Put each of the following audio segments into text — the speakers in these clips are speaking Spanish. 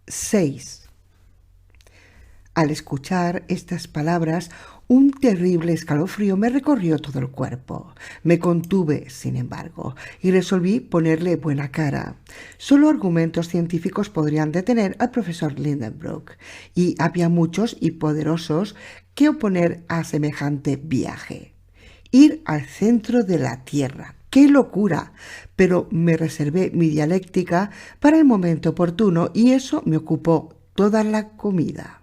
6. Al escuchar estas palabras, un terrible escalofrío me recorrió todo el cuerpo. Me contuve, sin embargo, y resolví ponerle buena cara. Solo argumentos científicos podrían detener al profesor Lindenbrook, y había muchos y poderosos que oponer a semejante viaje. Ir al centro de la Tierra. ¡Qué locura! Pero me reservé mi dialéctica para el momento oportuno y eso me ocupó toda la comida.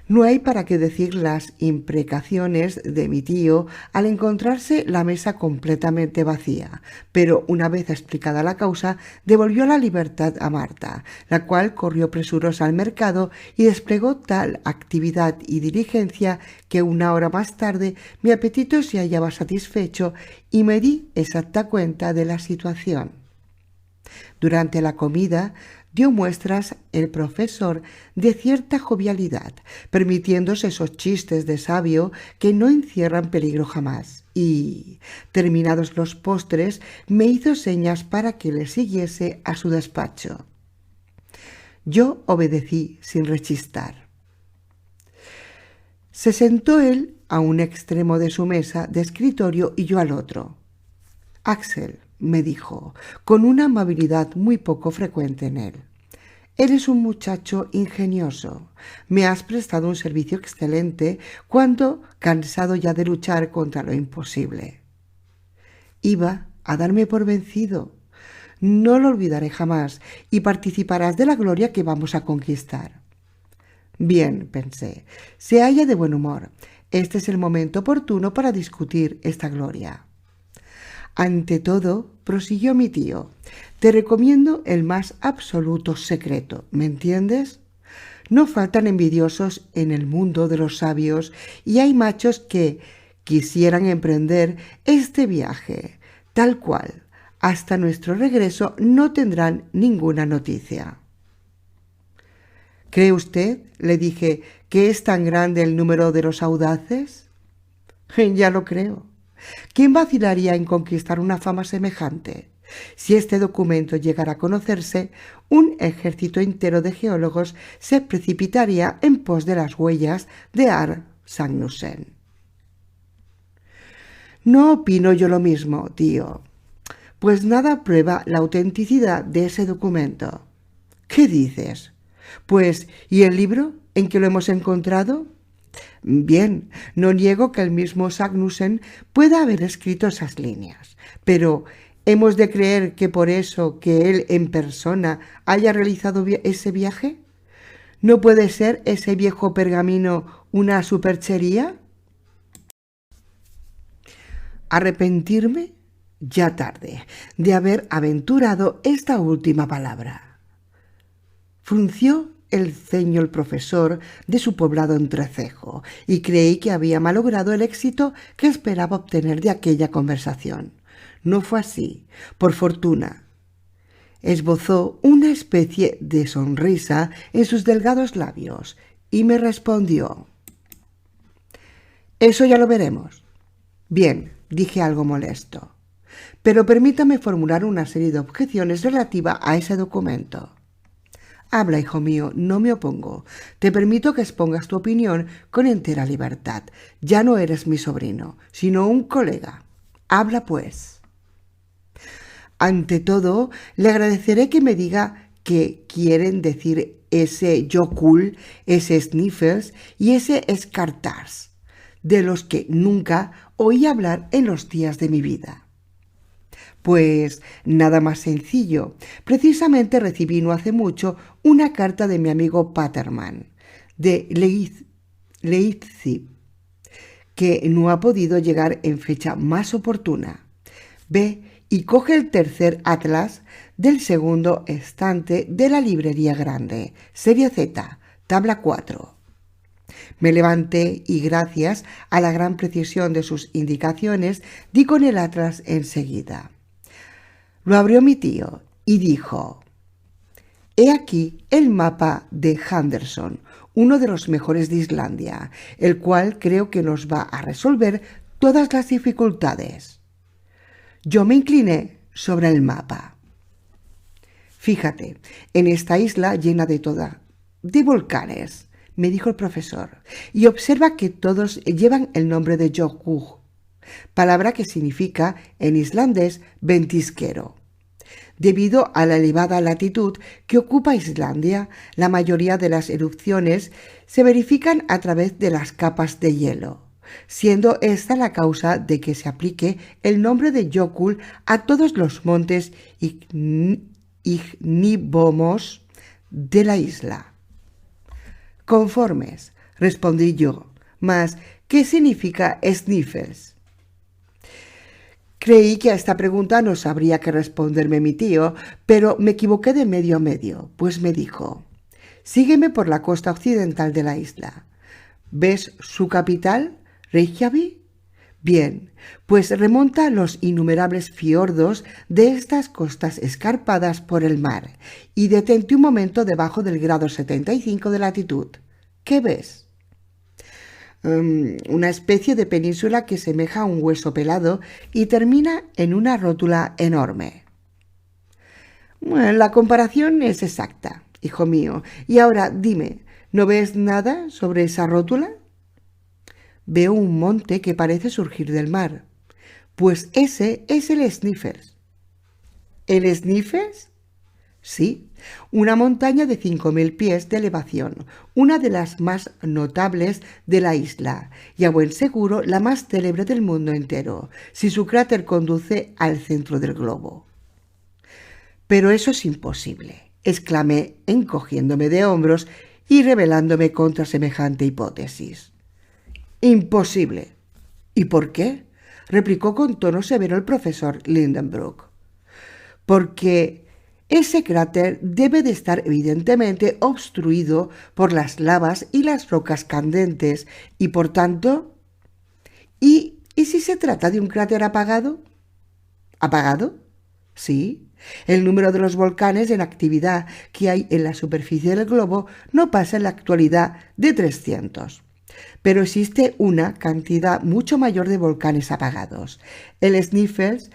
No hay para qué decir las imprecaciones de mi tío al encontrarse la mesa completamente vacía, pero una vez explicada la causa, devolvió la libertad a Marta, la cual corrió presurosa al mercado y desplegó tal actividad y diligencia que una hora más tarde mi apetito se hallaba satisfecho y me di exacta cuenta de la situación. Durante la comida dio muestras el profesor de cierta jovialidad, permitiéndose esos chistes de sabio que no encierran peligro jamás. Y, terminados los postres, me hizo señas para que le siguiese a su despacho. Yo obedecí sin rechistar. Se sentó él a un extremo de su mesa de escritorio y yo al otro. «Axel», me dijo, con una amabilidad muy poco frecuente en él, «eres un muchacho ingenioso. Me has prestado un servicio excelente cuando, cansado ya de luchar contra lo imposible. Iba a darme por vencido. No lo olvidaré jamás y participarás de la gloria que vamos a conquistar». Bien, pensé, se halla de buen humor. Este es el momento oportuno para discutir esta gloria. Ante todo, prosiguió mi tío, te recomiendo el más absoluto secreto, ¿me entiendes? No faltan envidiosos en el mundo de los sabios y hay machos que quisieran emprender este viaje, tal cual. Hasta nuestro regreso no tendrán ninguna noticia. ¿Cree usted, le dije, que es tan grande el número de los audaces? Ya lo creo. ¿Quién vacilaría en conquistar una fama semejante? Si este documento llegara a conocerse, un ejército entero de geólogos se precipitaría en pos de las huellas de Ar-Sagnussen. No opino yo lo mismo, tío, pues nada prueba la autenticidad de ese documento. ¿Qué dices? Pues, ¿y el libro en que lo hemos encontrado? Bien, no niego que el mismo Sagnussen pueda haber escrito esas líneas, pero ¿hemos de creer que por eso que él en persona haya realizado ese viaje? ¿No puede ser ese viejo pergamino una superchería? Arrepentirme, ya tarde, de haber aventurado esta última palabra. Frunció el ceño el profesor de su poblado entrecejo y creí que había malogrado el éxito que esperaba obtener de aquella conversación. No fue así, por fortuna. Esbozó una especie de sonrisa en sus delgados labios y me respondió: «Eso ya lo veremos». «Bien», dije algo molesto, «pero permítame formular una serie de objeciones relativa a ese documento». «Habla, hijo mío, no me opongo. Te permito que expongas tu opinión con entera libertad. Ya no eres mi sobrino, sino un colega. Habla, pues». «Ante todo, le agradeceré que me diga qué quieren decir ese Jokul, ese Sniffles y ese Scartars, de los que nunca oí hablar en los días de mi vida». Pues nada más sencillo. Precisamente recibí no hace mucho una carta de mi amigo Paterman, de Leipzig, que no ha podido llegar en fecha más oportuna. Ve y coge el tercer atlas del segundo estante de la librería grande, serie Z, tabla 4. Me levanté y gracias a la gran precisión de sus indicaciones di con el atlas enseguida. Lo abrió mi tío y dijo: «He aquí el mapa de Henderson, uno de los mejores de Islandia, el cual creo que nos va a resolver todas las dificultades». Yo me incliné sobre el mapa. Fíjate, en esta isla llena de volcanes, me dijo el profesor, y observa que todos llevan el nombre de Jökull, palabra que significa en islandés ventisquero. Debido a la elevada latitud que ocupa Islandia, la mayoría de las erupciones se verifican a través de las capas de hielo, siendo esta la causa de que se aplique el nombre de Jökull a todos los montes ignívoros de la isla. Conformes, respondí yo, mas ¿qué significa Snæfell? Creí que a esta pregunta no sabría qué responderme mi tío, pero me equivoqué de medio a medio, pues me dijo: sígueme por la costa occidental de la isla. ¿Ves su capital, Reykjavik? Bien, pues remonta los innumerables fiordos de estas costas escarpadas por el mar y detente un momento debajo del grado 75 de latitud. ¿Qué ves? Una especie de península que semeja a un hueso pelado y termina en una rótula enorme. Bueno, la comparación es exacta, hijo mío. Y ahora dime, ¿no ves nada sobre esa rótula? Veo un monte que parece surgir del mar. Pues ese es el Snæfell. ¿El Snæfell? Sí, una montaña de 5.000 pies de elevación, una de las más notables de la isla y a buen seguro la más célebre del mundo entero, si su cráter conduce al centro del globo. Pero eso es imposible, exclamé, encogiéndome de hombros y rebelándome contra semejante hipótesis. Imposible. ¿Y por qué? Replicó con tono severo el profesor Lindenbrook. Porque ese cráter debe de estar evidentemente obstruido por las lavas y las rocas candentes y por tanto... ¿Y si se trata de un cráter apagado? ¿Apagado? Sí. El número de los volcanes en actividad que hay en la superficie del globo no pasa en la actualidad de 300. Pero existe una cantidad mucho mayor de volcanes apagados. El Snæfell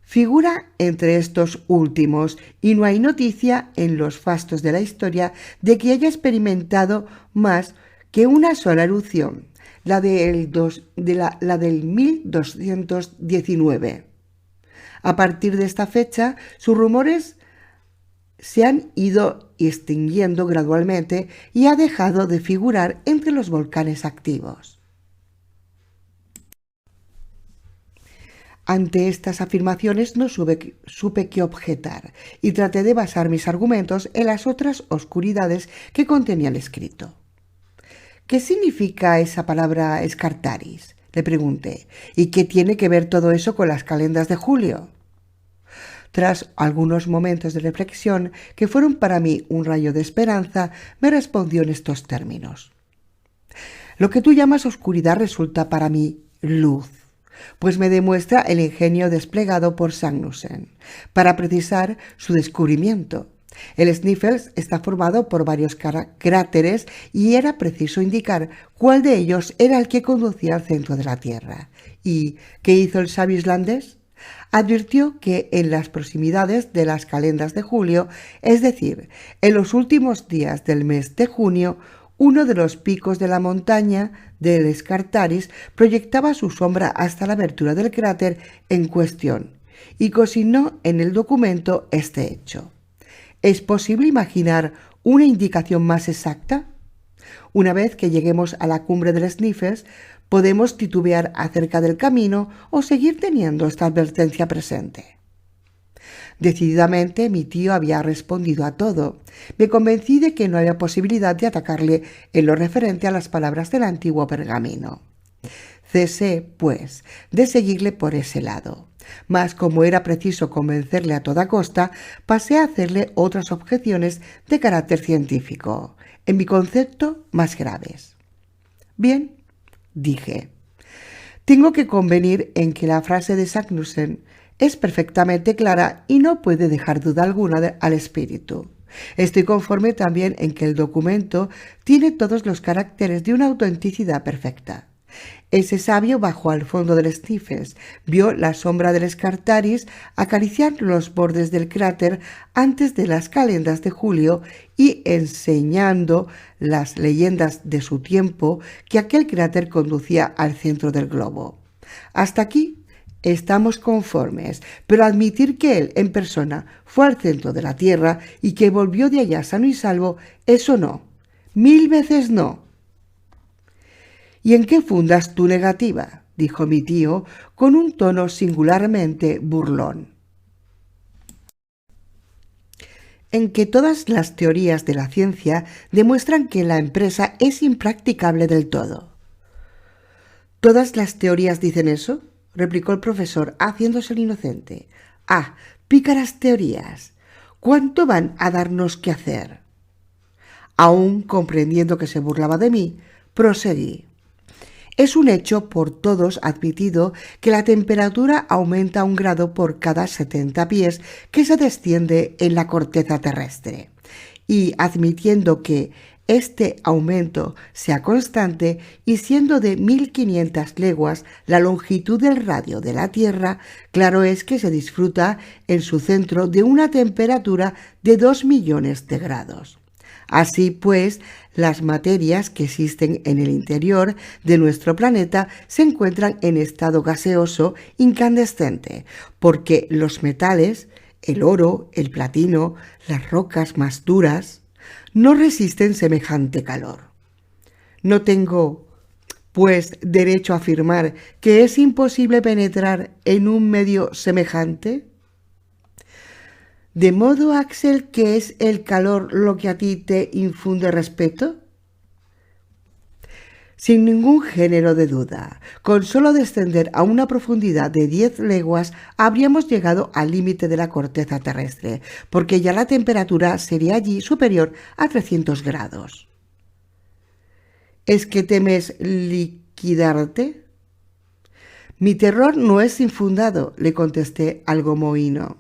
figura entre estos últimos y no hay noticia en los fastos de la historia de que haya experimentado más que una sola erupción, la del 1219. A partir de esta fecha, sus rumores se han ido extinguiendo gradualmente y ha dejado de figurar entre los volcanes activos. Ante estas afirmaciones no supe qué objetar y traté de basar mis argumentos en las otras oscuridades que contenía el escrito. ¿Qué significa esa palabra Scartaris?, le pregunté. ¿Y qué tiene que ver todo eso con las calendas de julio? Tras algunos momentos de reflexión, que fueron para mí un rayo de esperanza, me respondió en estos términos. Lo que tú llamas oscuridad resulta para mí luz, pues me demuestra el ingenio desplegado por Sagnussen para precisar su descubrimiento. El Snæfell está formado por varios cráteres y era preciso indicar cuál de ellos era el que conducía al centro de la Tierra. ¿Y qué hizo el sabio islandés? Advirtió que en las proximidades de las calendas de julio, es decir, en los últimos días del mes de junio, uno de los picos de la montaña del Scartaris proyectaba su sombra hasta la abertura del cráter en cuestión y consignó en el documento este hecho. ¿Es posible imaginar una indicación más exacta? Una vez que lleguemos a la cumbre del Snæfell, podemos titubear acerca del camino o seguir teniendo esta advertencia presente. Decididamente mi tío había respondido a todo. Me convencí de que no había posibilidad de atacarle en lo referente a las palabras del antiguo pergamino. Cesé, pues, de seguirle por ese lado. Mas como era preciso convencerle a toda costa, pasé a hacerle otras objeciones de carácter científico, en mi concepto más graves. Bien, dije, tengo que convenir en que la frase de Sagnussen es perfectamente clara y no puede dejar duda alguna al espíritu. Estoy conforme también en que el documento tiene todos los caracteres de una autenticidad perfecta. Ese sabio bajó al fondo del Sniffles, vio la sombra del Scartaris acariciar los bordes del cráter antes de las calendas de julio y enseñando las leyendas de su tiempo que aquel cráter conducía al centro del globo. Hasta aquí estamos conformes, pero admitir que él en persona fue al centro de la Tierra y que volvió de allá sano y salvo, eso no. 1000 veces no. ¿Y en qué fundas tu negativa?, dijo mi tío con un tono singularmente burlón. En que todas las teorías de la ciencia demuestran que la empresa es impracticable del todo. ¿Todas las teorías dicen eso?, replicó el profesor, haciéndose el inocente. Ah, pícaras teorías. ¿Cuánto van a darnos que hacer? Aún comprendiendo que se burlaba de mí, proseguí. Es un hecho por todos admitido que la temperatura aumenta 1 grado por cada 70 pies que se desciende en la corteza terrestre. Y admitiendo que este aumento sea constante y siendo de 1500 leguas la longitud del radio de la Tierra, claro es que se disfruta en su centro de una temperatura de 2 millones de grados. Así pues, las materias que existen en el interior de nuestro planeta se encuentran en estado gaseoso incandescente, porque los metales, el oro, el platino, las rocas más duras, no resisten semejante calor. No tengo, pues, derecho a afirmar que es imposible penetrar en un medio semejante. ¿De modo, Axel, que es el calor lo que a ti te infunde respeto? Sin ningún género de duda, con solo descender a una profundidad de 10 leguas habríamos llegado al límite de la corteza terrestre, porque ya la temperatura sería allí superior a 300 grados. ¿Es que temes liquidarte? Mi terror no es infundado, le contesté algo mohino.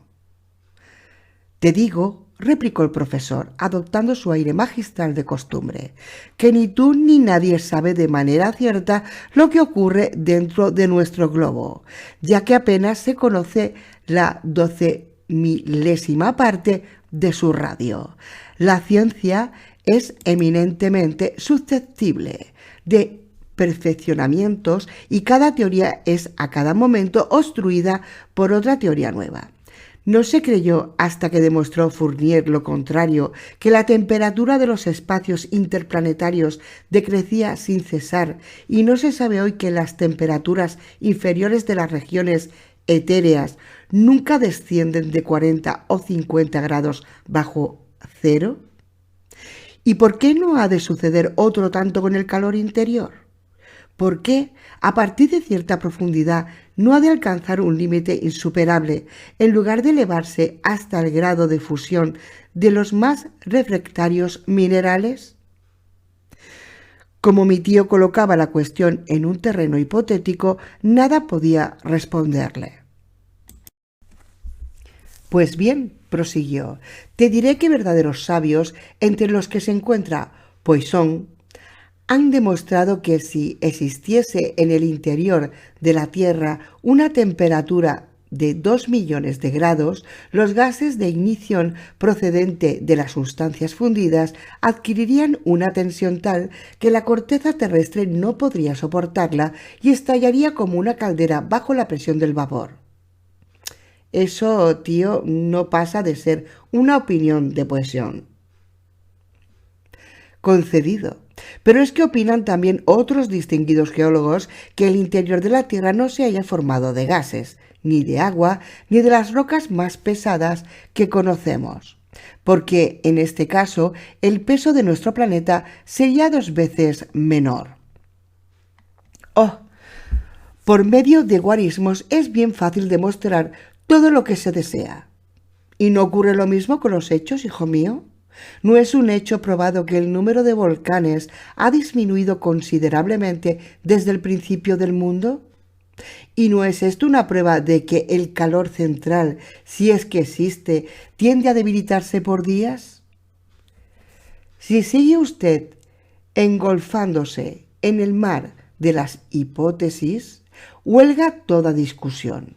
Te digo, replicó el profesor, adoptando su aire magistral de costumbre, que ni tú ni nadie sabe de manera cierta lo que ocurre dentro de nuestro globo, ya que apenas se conoce la 12.000ª parte de su radio. La ciencia es eminentemente susceptible de perfeccionamientos y cada teoría es a cada momento obstruida por otra teoría nueva. No se creyó hasta que demostró Fournier lo contrario, que la temperatura de los espacios interplanetarios decrecía sin cesar, y no se sabe hoy que las temperaturas inferiores de las regiones etéreas nunca descienden de 40 o 50 grados bajo cero. ¿Y por qué no ha de suceder otro tanto con el calor interior? ¿Por qué, a partir de cierta profundidad, no ha de alcanzar un límite insuperable, en lugar de elevarse hasta el grado de fusión de los más refractarios minerales? Como mi tío colocaba la cuestión en un terreno hipotético, nada podía responderle. Pues bien, prosiguió, te diré que verdaderos sabios, entre los que se encuentra Poisson, han demostrado que si existiese en el interior de la Tierra una temperatura de 2 millones de grados, los gases de ignición procedente de las sustancias fundidas adquirirían una tensión tal que la corteza terrestre no podría soportarla y estallaría como una caldera bajo la presión del vapor. Eso, tío, no pasa de ser una opinión de Poisson. Concedido. Pero es que opinan también otros distinguidos geólogos que el interior de la Tierra no se haya formado de gases, ni de agua, ni de las rocas más pesadas que conocemos, porque en este caso el peso de nuestro planeta sería 2 veces menor. Oh, por medio de guarismos es bien fácil demostrar todo lo que se desea. ¿Y no ocurre lo mismo con los hechos, hijo mío? ¿No es un hecho probado que el número de volcanes ha disminuido considerablemente desde el principio del mundo? ¿Y no es esto una prueba de que el calor central, si es que existe, tiende a debilitarse por días? Si sigue usted engolfándose en el mar de las hipótesis huelga toda discusión.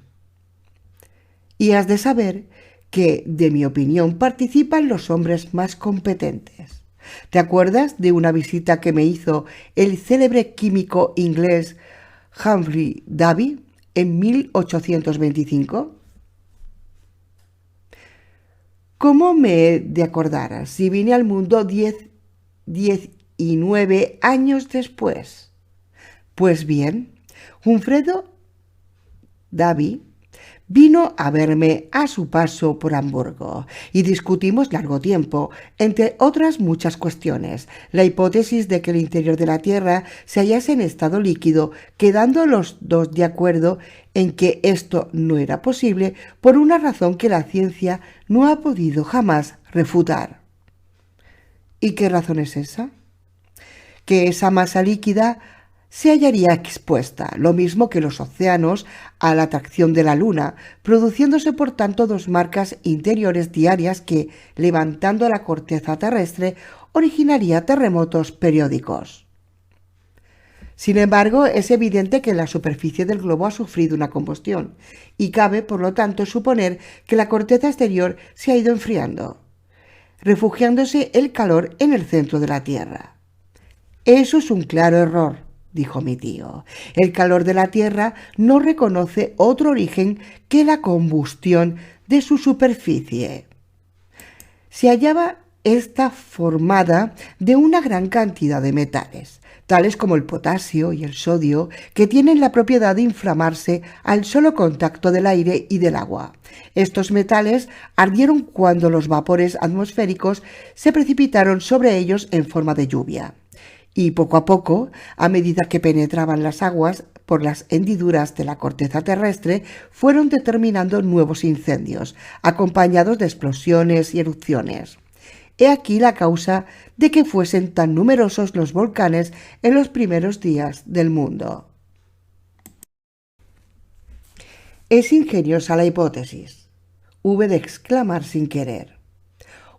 Y has de saber que, de mi opinión, participan los hombres más competentes. ¿Te acuerdas de una visita que me hizo el célebre químico inglés Humphrey Davy en 1825? ¿Cómo me he de acordar si vine al mundo 19 años después? Pues bien, Humphrey Davy vino a verme a su paso por Hamburgo y discutimos largo tiempo, entre otras muchas cuestiones, la hipótesis de que el interior de la Tierra se hallase en estado líquido, quedando los dos de acuerdo en que esto no era posible por una razón que la ciencia no ha podido jamás refutar. ¿Y qué razón es esa? Que esa masa líquida se hallaría expuesta, lo mismo que los océanos, a la atracción de la Luna, produciéndose por tanto dos marcas interiores diarias que, levantando la corteza terrestre, originaría terremotos periódicos. Sin embargo, es evidente que la superficie del globo ha sufrido una combustión, y cabe, por lo tanto, suponer que la corteza exterior se ha ido enfriando, refugiándose el calor en el centro de la Tierra. Eso es un claro error, dijo mi tío. El calor de la Tierra no reconoce otro origen que la combustión de su superficie. Se hallaba esta formada de una gran cantidad de metales, tales como el potasio y el sodio, que tienen la propiedad de inflamarse al solo contacto del aire y del agua. Estos metales ardieron cuando los vapores atmosféricos se precipitaron sobre ellos en forma de lluvia. Y poco a poco, a medida que penetraban las aguas por las hendiduras de la corteza terrestre, fueron determinando nuevos incendios, acompañados de explosiones y erupciones. He aquí la causa de que fuesen tan numerosos los volcanes en los primeros días del mundo. Es ingeniosa la hipótesis, hube de exclamar sin querer.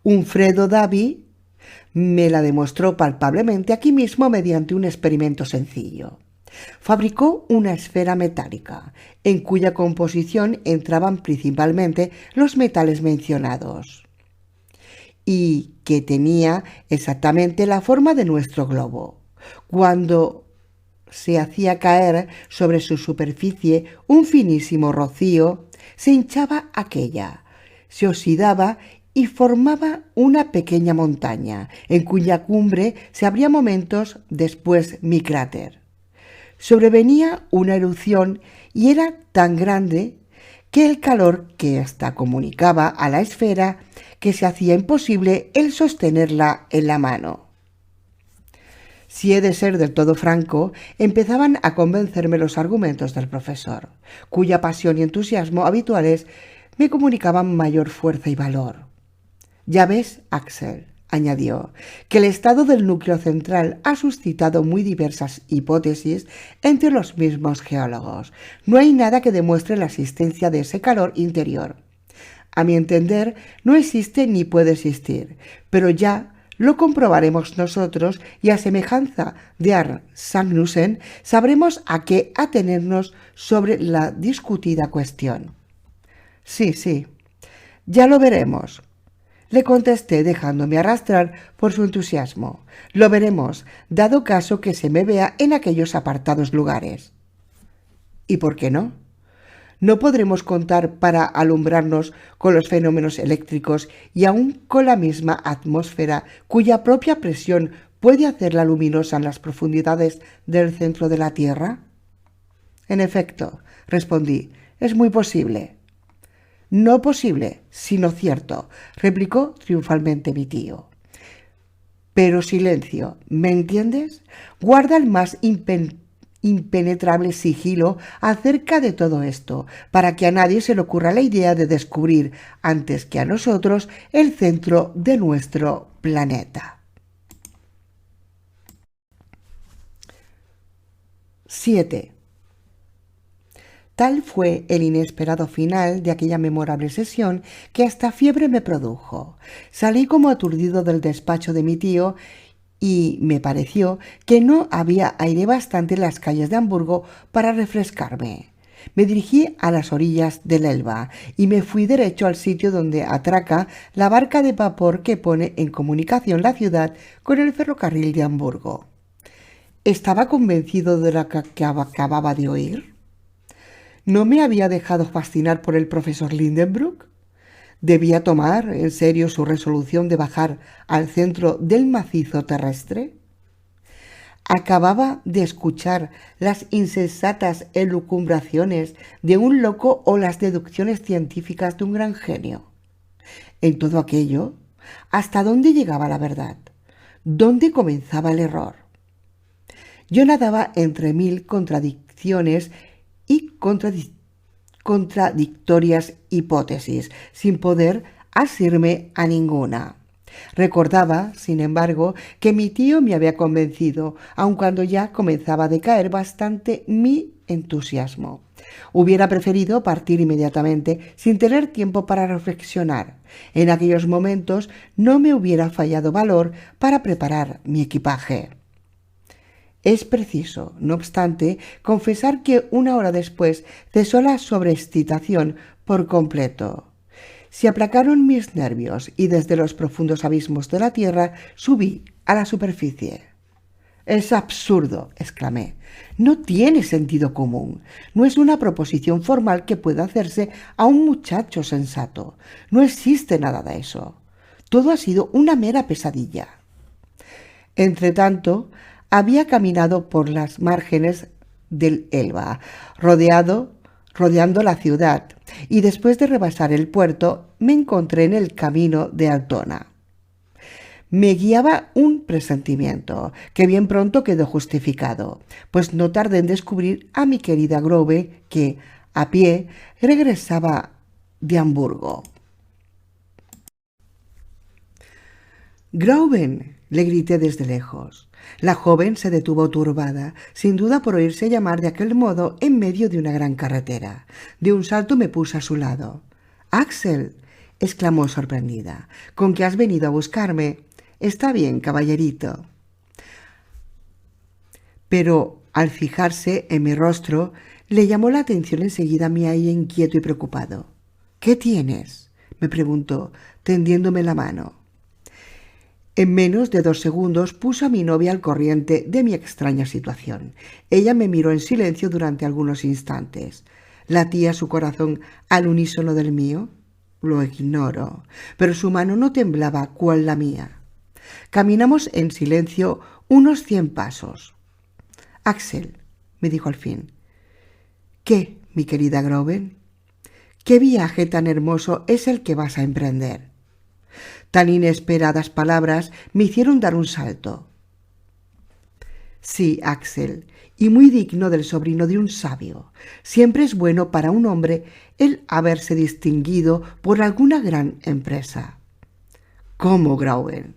Humphrey Davy me la demostró palpablemente aquí mismo mediante un experimento sencillo. Fabricó una esfera metálica, en cuya composición entraban principalmente los metales mencionados, y que tenía exactamente la forma de nuestro globo. Cuando se hacía caer sobre su superficie un finísimo rocío, se hinchaba aquella, se oxidaba y formaba una pequeña montaña, en cuya cumbre se abría momentos después mi cráter. Sobrevenía una erupción y era tan grande que el calor que ésta comunicaba a la esfera que se hacía imposible el sostenerla en la mano. Si he de ser del todo franco, empezaban a convencerme los argumentos del profesor, cuya pasión y entusiasmo habituales me comunicaban mayor fuerza y valor. Ya ves, Axel, añadió, que el estado del núcleo central ha suscitado muy diversas hipótesis entre los mismos geólogos. No hay nada que demuestre la existencia de ese calor interior. A mi entender, no existe ni puede existir, pero ya lo comprobaremos nosotros y a semejanza de Arne Sagnussen sabremos a qué atenernos sobre la discutida cuestión. Sí, ya lo veremos, le contesté dejándome arrastrar por su entusiasmo. Lo veremos, dado caso que se me vea en aquellos apartados lugares. ¿Y por qué no? No podremos contar para alumbrarnos con los fenómenos eléctricos y aun con la misma atmósfera cuya propia presión puede hacerla luminosa en las profundidades del centro de la Tierra. En efecto, respondí, es muy posible. No posible, sino cierto, replicó triunfalmente mi tío. Pero silencio, ¿me entiendes? Guarda el más impenetrable sigilo acerca de todo esto, para que a nadie se le ocurra la idea de descubrir, antes que a nosotros, el centro de nuestro planeta. 7. Tal fue el inesperado final de aquella memorable sesión que hasta fiebre me produjo. Salí como aturdido del despacho de mi tío y me pareció que no había aire bastante en las calles de Hamburgo para refrescarme. Me dirigí a las orillas del Elba y me fui derecho al sitio donde atraca la barca de vapor que pone en comunicación la ciudad con el ferrocarril de Hamburgo. ¿Estaba convencido de lo que acababa de oír? ¿No me había dejado fascinar por el profesor Lindenbrook? ¿Debía tomar en serio su resolución de bajar al centro del macizo terrestre? Acababa de escuchar las insensatas elucubraciones de un loco o las deducciones científicas de un gran genio. En todo aquello, ¿hasta dónde llegaba la verdad? ¿Dónde comenzaba el error? Yo nadaba entre mil contradicciones y contradictorias hipótesis, sin poder asirme a ninguna. Recordaba, sin embargo, que mi tío me había convencido, aun cuando ya comenzaba a decaer bastante mi entusiasmo. Hubiera preferido partir inmediatamente sin tener tiempo para reflexionar. En aquellos momentos no me hubiera fallado valor para preparar mi equipaje. Es preciso, no obstante, confesar que una hora después cesó la sobreexcitación por completo. Se aplacaron mis nervios y desde los profundos abismos de la tierra subí a la superficie. «Es absurdo», exclamé. «No tiene sentido común. No es una proposición formal que pueda hacerse a un muchacho sensato. No existe nada de eso. Todo ha sido una mera pesadilla». Entretanto, había caminado por las márgenes del Elba, rodeando la ciudad, y después de rebasar el puerto me encontré en el camino de Altona. Me guiaba un presentimiento, que bien pronto quedó justificado, pues no tardé en descubrir a mi querida Grove, que, a pie, regresaba de Hamburgo. «Groven», le grité desde lejos. La joven se detuvo turbada, sin duda por oírse llamar de aquel modo en medio de una gran carretera. De un salto me puse a su lado. «Axel», exclamó sorprendida, «¿con qué has venido a buscarme?» «Está bien, caballerito». Pero al fijarse en mi rostro, le llamó la atención enseguida mi aire inquieto y preocupado. «¿Qué tienes?», me preguntó, tendiéndome la mano. En menos de 2 segundos puso a mi novia al corriente de mi extraña situación. Ella me miró en silencio durante algunos instantes. ¿Latía su corazón al unísono del mío? Lo ignoro, pero su mano no temblaba cual la mía. Caminamos en silencio unos 100 pasos. «Axel», me dijo al fin. «¿Qué, mi querida Groven? ¿Qué viaje tan hermoso es el que vas a emprender?» Tan inesperadas palabras me hicieron dar un salto. «Sí, Axel, y muy digno del sobrino de un sabio. Siempre es bueno para un hombre el haberse distinguido por alguna gran empresa». «¿Cómo, Groven?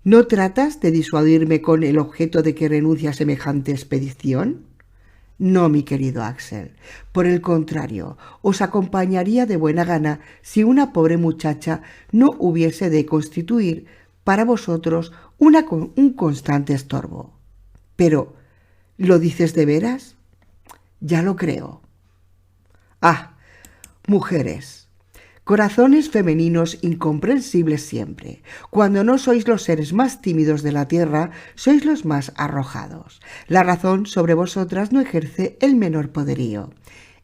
¿No tratas de disuadirme con el objeto de que renuncie a semejante expedición?» «No, mi querido Axel. Por el contrario, os acompañaría de buena gana si una pobre muchacha no hubiese de constituir para vosotros un constante estorbo». «Pero, ¿lo dices de veras?» «Ya lo creo». «Ah, mujeres. Corazones femeninos incomprensibles siempre. Cuando no sois los seres más tímidos de la tierra, sois los más arrojados. La razón sobre vosotras no ejerce el menor poderío.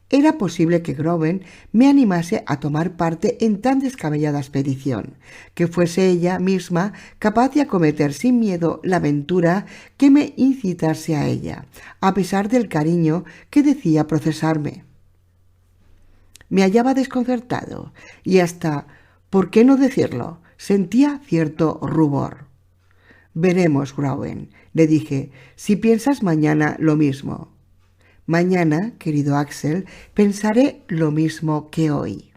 Era posible que Groven me animase a tomar parte en tan descabellada expedición, que fuese ella misma capaz de acometer sin miedo la aventura que me incitase a ella, a pesar del cariño que decía profesarme. Me hallaba desconcertado y hasta, ¿por qué no decirlo?, sentía cierto rubor. «Veremos, Groven», le dije, «si piensas mañana lo mismo». «Mañana, querido Axel, pensaré lo mismo que hoy».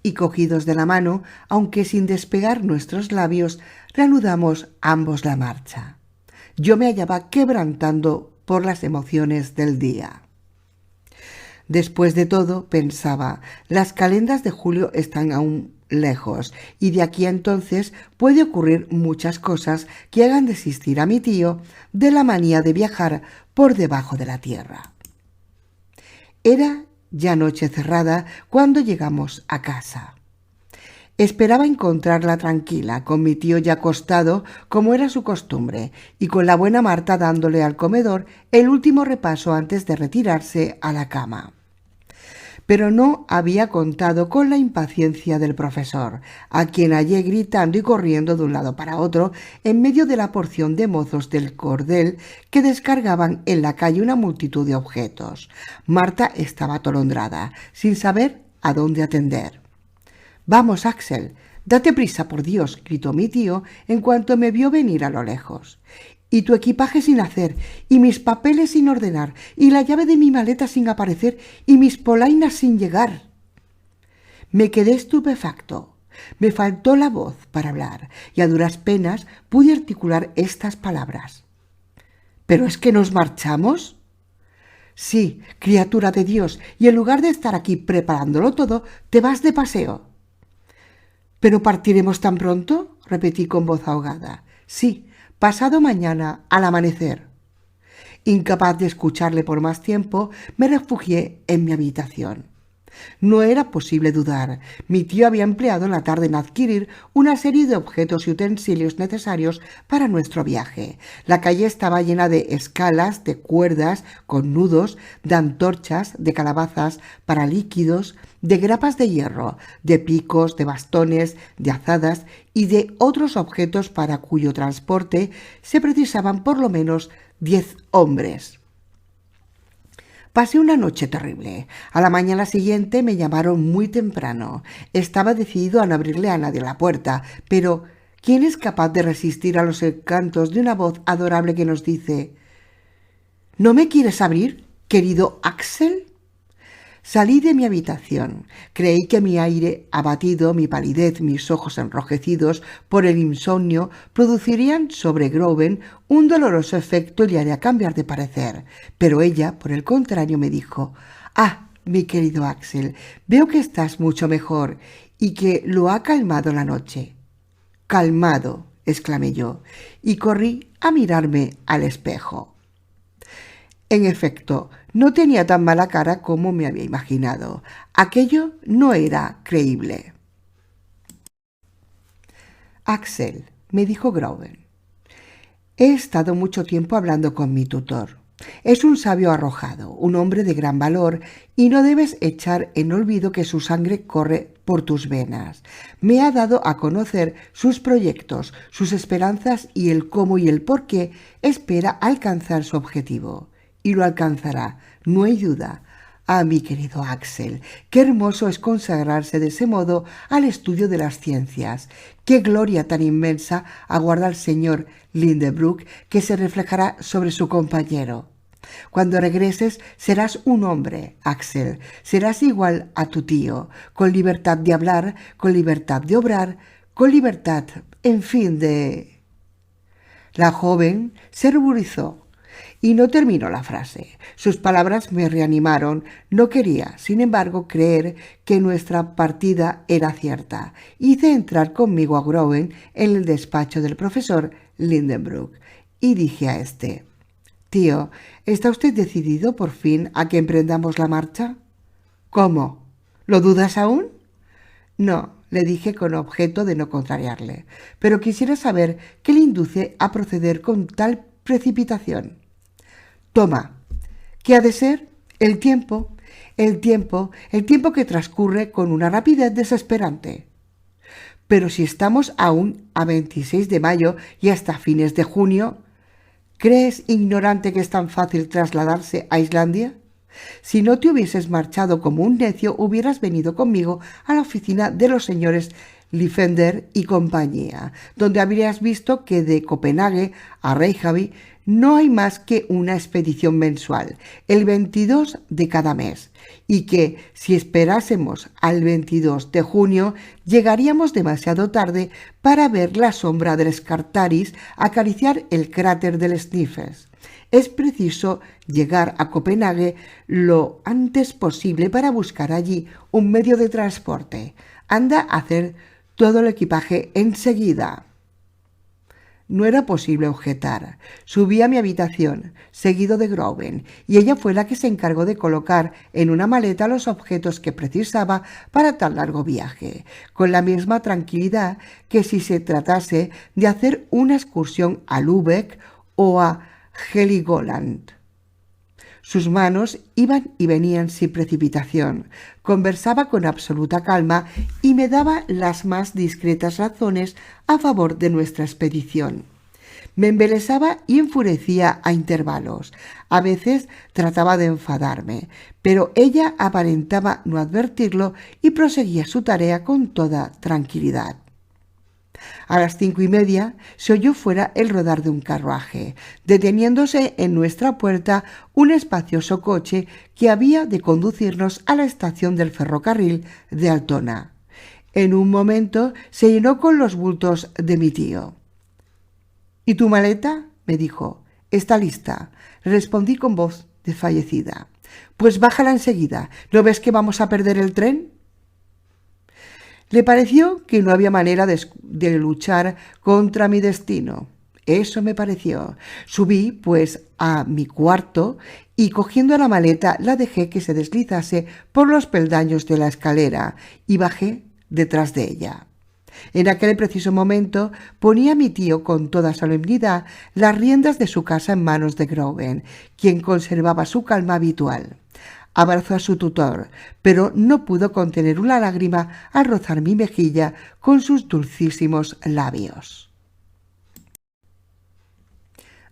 Y cogidos de la mano, aunque sin despegar nuestros labios, reanudamos ambos la marcha. Yo me hallaba quebrantando por las emociones del día. Después de todo, pensaba, las calendas de julio están aún lejos, y de aquí a entonces puede ocurrir muchas cosas que hagan desistir a mi tío de la manía de viajar por debajo de la tierra. Era ya noche cerrada cuando llegamos a casa. Esperaba encontrarla tranquila, con mi tío ya acostado, como era su costumbre, y con la buena Marta dándole al comedor el último repaso antes de retirarse a la cama. Pero no había contado con la impaciencia del profesor, a quien hallé gritando y corriendo de un lado para otro en medio de la porción de mozos del cordel que descargaban en la calle una multitud de objetos. Marta estaba atolondrada, sin saber a dónde atender. «Vamos, Axel, date prisa, por Dios», gritó mi tío en cuanto me vio venir a lo lejos. «Y tu equipaje sin hacer, y mis papeles sin ordenar, y la llave de mi maleta sin aparecer, y mis polainas sin llegar». Me quedé estupefacto. Me faltó la voz para hablar, y a duras penas pude articular estas palabras. «¿Pero es que nos marchamos?» «Sí, criatura de Dios, y en lugar de estar aquí preparándolo todo, te vas de paseo». «¿Pero partiremos tan pronto?», repetí con voz ahogada. «Sí, pasado mañana, al amanecer». Incapaz de escucharle por más tiempo, me refugié en mi habitación. No era posible dudar. Mi tío había empleado la tarde en adquirir una serie de objetos y utensilios necesarios para nuestro viaje. La calle estaba llena de escalas, de cuerdas con nudos, de antorchas, de calabazas para líquidos, de grapas de hierro, de picos, de bastones, de azadas y de otros objetos para cuyo transporte se precisaban por lo menos 10 hombres. Pasé una noche terrible. A la mañana siguiente me llamaron muy temprano. Estaba decidido a no abrirle a nadie la puerta, pero ¿quién es capaz de resistir a los encantos de una voz adorable que nos dice: «¿No me quieres abrir, querido Axel?» Salí de mi habitación. Creí que mi aire abatido, mi palidez, mis ojos enrojecidos por el insomnio producirían sobre Groven un doloroso efecto y le haría cambiar de parecer. Pero ella, por el contrario, me dijo: «Ah, mi querido Axel, veo que estás mucho mejor y que lo ha calmado la noche». «Calmado», exclamé yo, y corrí a mirarme al espejo. En efecto, no tenía tan mala cara como me había imaginado. Aquello no era creíble. «Axel», me dijo Groven, «he estado mucho tiempo hablando con mi tutor. Es un sabio arrojado, un hombre de gran valor, y no debes echar en olvido que su sangre corre por tus venas. Me ha dado a conocer sus proyectos, sus esperanzas y el cómo y el por qué espera alcanzar su objetivo. Y lo alcanzará, no hay duda. Ah, mi querido Axel, qué hermoso es consagrarse de ese modo al estudio de las ciencias. Qué gloria tan inmensa aguarda al señor Lindenbrook, que se reflejará sobre su compañero. Cuando regreses serás un hombre, Axel, serás igual a tu tío, con libertad de hablar, con libertad de obrar, con libertad, en fin, de...». La joven se ruborizó y no terminó la frase. Sus palabras me reanimaron. No quería, sin embargo, creer que nuestra partida era cierta. Hice entrar conmigo a Groven en el despacho del profesor Lindenbrook y dije a este: «Tío, ¿está usted decidido por fin a que emprendamos la marcha?» «¿Cómo? ¿Lo dudas aún?» «No», le dije con objeto de no contrariarle, «pero quisiera saber qué le induce a proceder con tal precipitación». «Toma, ¿qué ha de ser? El tiempo que transcurre con una rapidez desesperante». «Pero si estamos aún a 26 de mayo y hasta fines de junio, ¿crees, ignorante, que es tan fácil trasladarse a Islandia? Si no te hubieses marchado como un necio, hubieras venido conmigo a la oficina de los señores Liffender y compañía, donde habrías visto que de Copenhague a Reykjavik no hay más que una expedición mensual, el 22 de cada mes, y que si esperásemos al 22 de junio llegaríamos demasiado tarde para ver la sombra del Scartaris acariciar el cráter del Sneffels. Es preciso llegar a Copenhague lo antes posible para buscar allí un medio de transporte. Anda a hacer todo el equipaje enseguida. No era posible objetar. Subí a mi habitación, seguido de Gräuben, y ella fue la que se encargó de colocar en una maleta los objetos que precisaba para tan largo viaje, con la misma tranquilidad que si se tratase de hacer una excursión a Lübeck o a Heligoland. Sus manos iban y venían sin precipitación, conversaba con absoluta calma y me daba las más discretas razones a favor de nuestra expedición. Me embelesaba y enfurecía a intervalos. A veces trataba de enfadarme, pero ella aparentaba no advertirlo y proseguía su tarea con toda tranquilidad. A las 5:30 se oyó fuera el rodar de un carruaje, deteniéndose en nuestra puerta un espacioso coche que había de conducirnos a la estación del ferrocarril de Altona. En un momento se llenó con los bultos de mi tío. ¿Y tu maleta?, me dijo. «Está lista», respondí con voz desfallecida. «Pues bájala enseguida. ¿No ves que vamos a perder el tren?» Le pareció que no había manera de luchar contra mi destino. Eso me pareció. Subí, pues, a mi cuarto y, cogiendo la maleta, la dejé que se deslizase por los peldaños de la escalera y bajé detrás de ella. En aquel preciso momento ponía mi tío con toda solemnidad las riendas de su casa en manos de Gräuben, quien conservaba su calma habitual. Abrazó a su tutor, pero no pudo contener una lágrima al rozar mi mejilla con sus dulcísimos labios.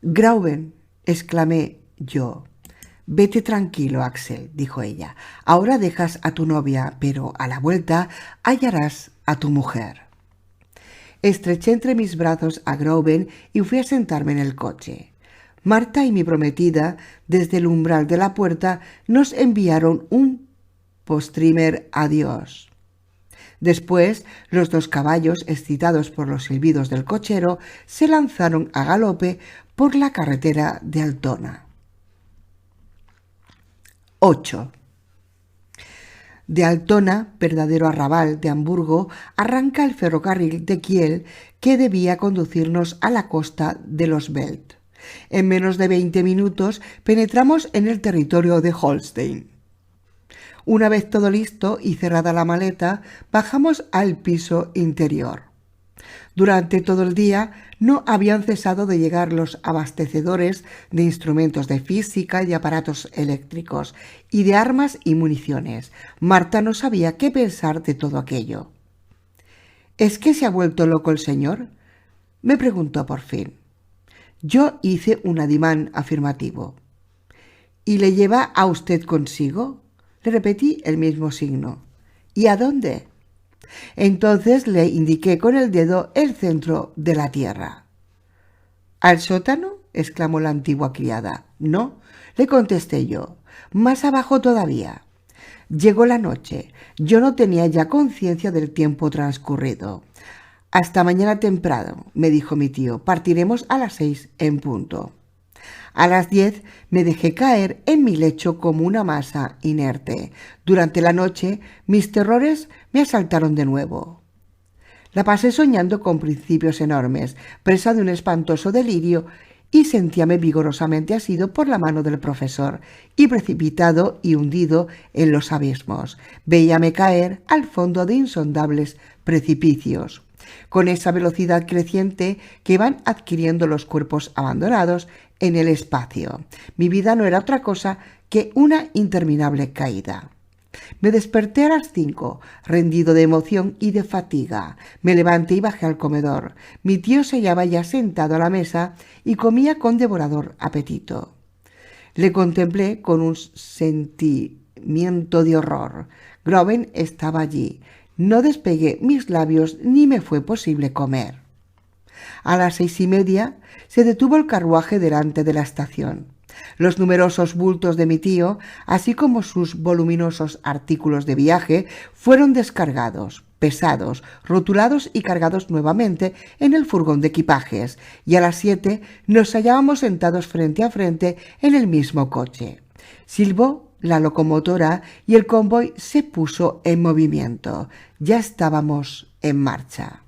«Gräuben», exclamé yo. «Vete tranquilo, Axel», dijo ella. «Ahora dejas a tu novia, pero a la vuelta hallarás a tu mujer». Estreché entre mis brazos a Gräuben y fui a sentarme en el coche. Marta y mi prometida, desde el umbral de la puerta, nos enviaron un postrimer adiós. Después, los 2 caballos, excitados por los silbidos del cochero, se lanzaron a galope por la carretera de Altona. 8. De Altona, verdadero arrabal de Hamburgo, arranca el ferrocarril de Kiel que debía conducirnos a la costa de los Belt. En menos de 20 minutos penetramos en el territorio de Holstein. Una vez todo listo y cerrada la maleta, bajamos al piso interior. Durante todo el día no habían cesado de llegar los abastecedores de instrumentos de física y de aparatos eléctricos y de armas y municiones. Marta no sabía qué pensar de todo aquello. «¿Es que se ha vuelto loco el señor?», me preguntó por fin. Yo hice un ademán afirmativo. «¿Y le lleva a usted consigo?», le repetí el mismo signo. «¿Y a dónde?». Entonces le indiqué con el dedo el centro de la tierra. «¿Al sótano?», exclamó la antigua criada. «No», le contesté yo, «más abajo todavía». Llegó la noche. Yo no tenía ya conciencia del tiempo transcurrido. «Hasta mañana temprano», me dijo mi tío. «Partiremos a las 6 en punto». A las 10 me dejé caer en mi lecho como una masa inerte. Durante la noche mis terrores me asaltaron de nuevo. La pasé soñando con principios enormes, presa de un espantoso delirio, y sentíame vigorosamente asido por la mano del profesor y precipitado y hundido en los abismos. Veíame caer al fondo de insondables precipicios. Con esa velocidad creciente que van adquiriendo los cuerpos abandonados en el espacio. Mi vida no era otra cosa que una interminable caída. Me desperté a las 5, rendido de emoción y de fatiga. Me levanté y bajé al comedor. Mi tío se hallaba ya sentado a la mesa y comía con devorador apetito. Le contemplé con un sentimiento de horror. Gräuben estaba allí. No despegué mis labios ni me fue posible comer. A las 6:30 se detuvo el carruaje delante de la estación. Los numerosos bultos de mi tío, así como sus voluminosos artículos de viaje, fueron descargados, pesados, rotulados y cargados nuevamente en el furgón de equipajes, y a las 7 nos hallábamos sentados frente a frente en el mismo coche. Silbó la locomotora y el convoy se puso en movimiento. Ya estábamos en marcha.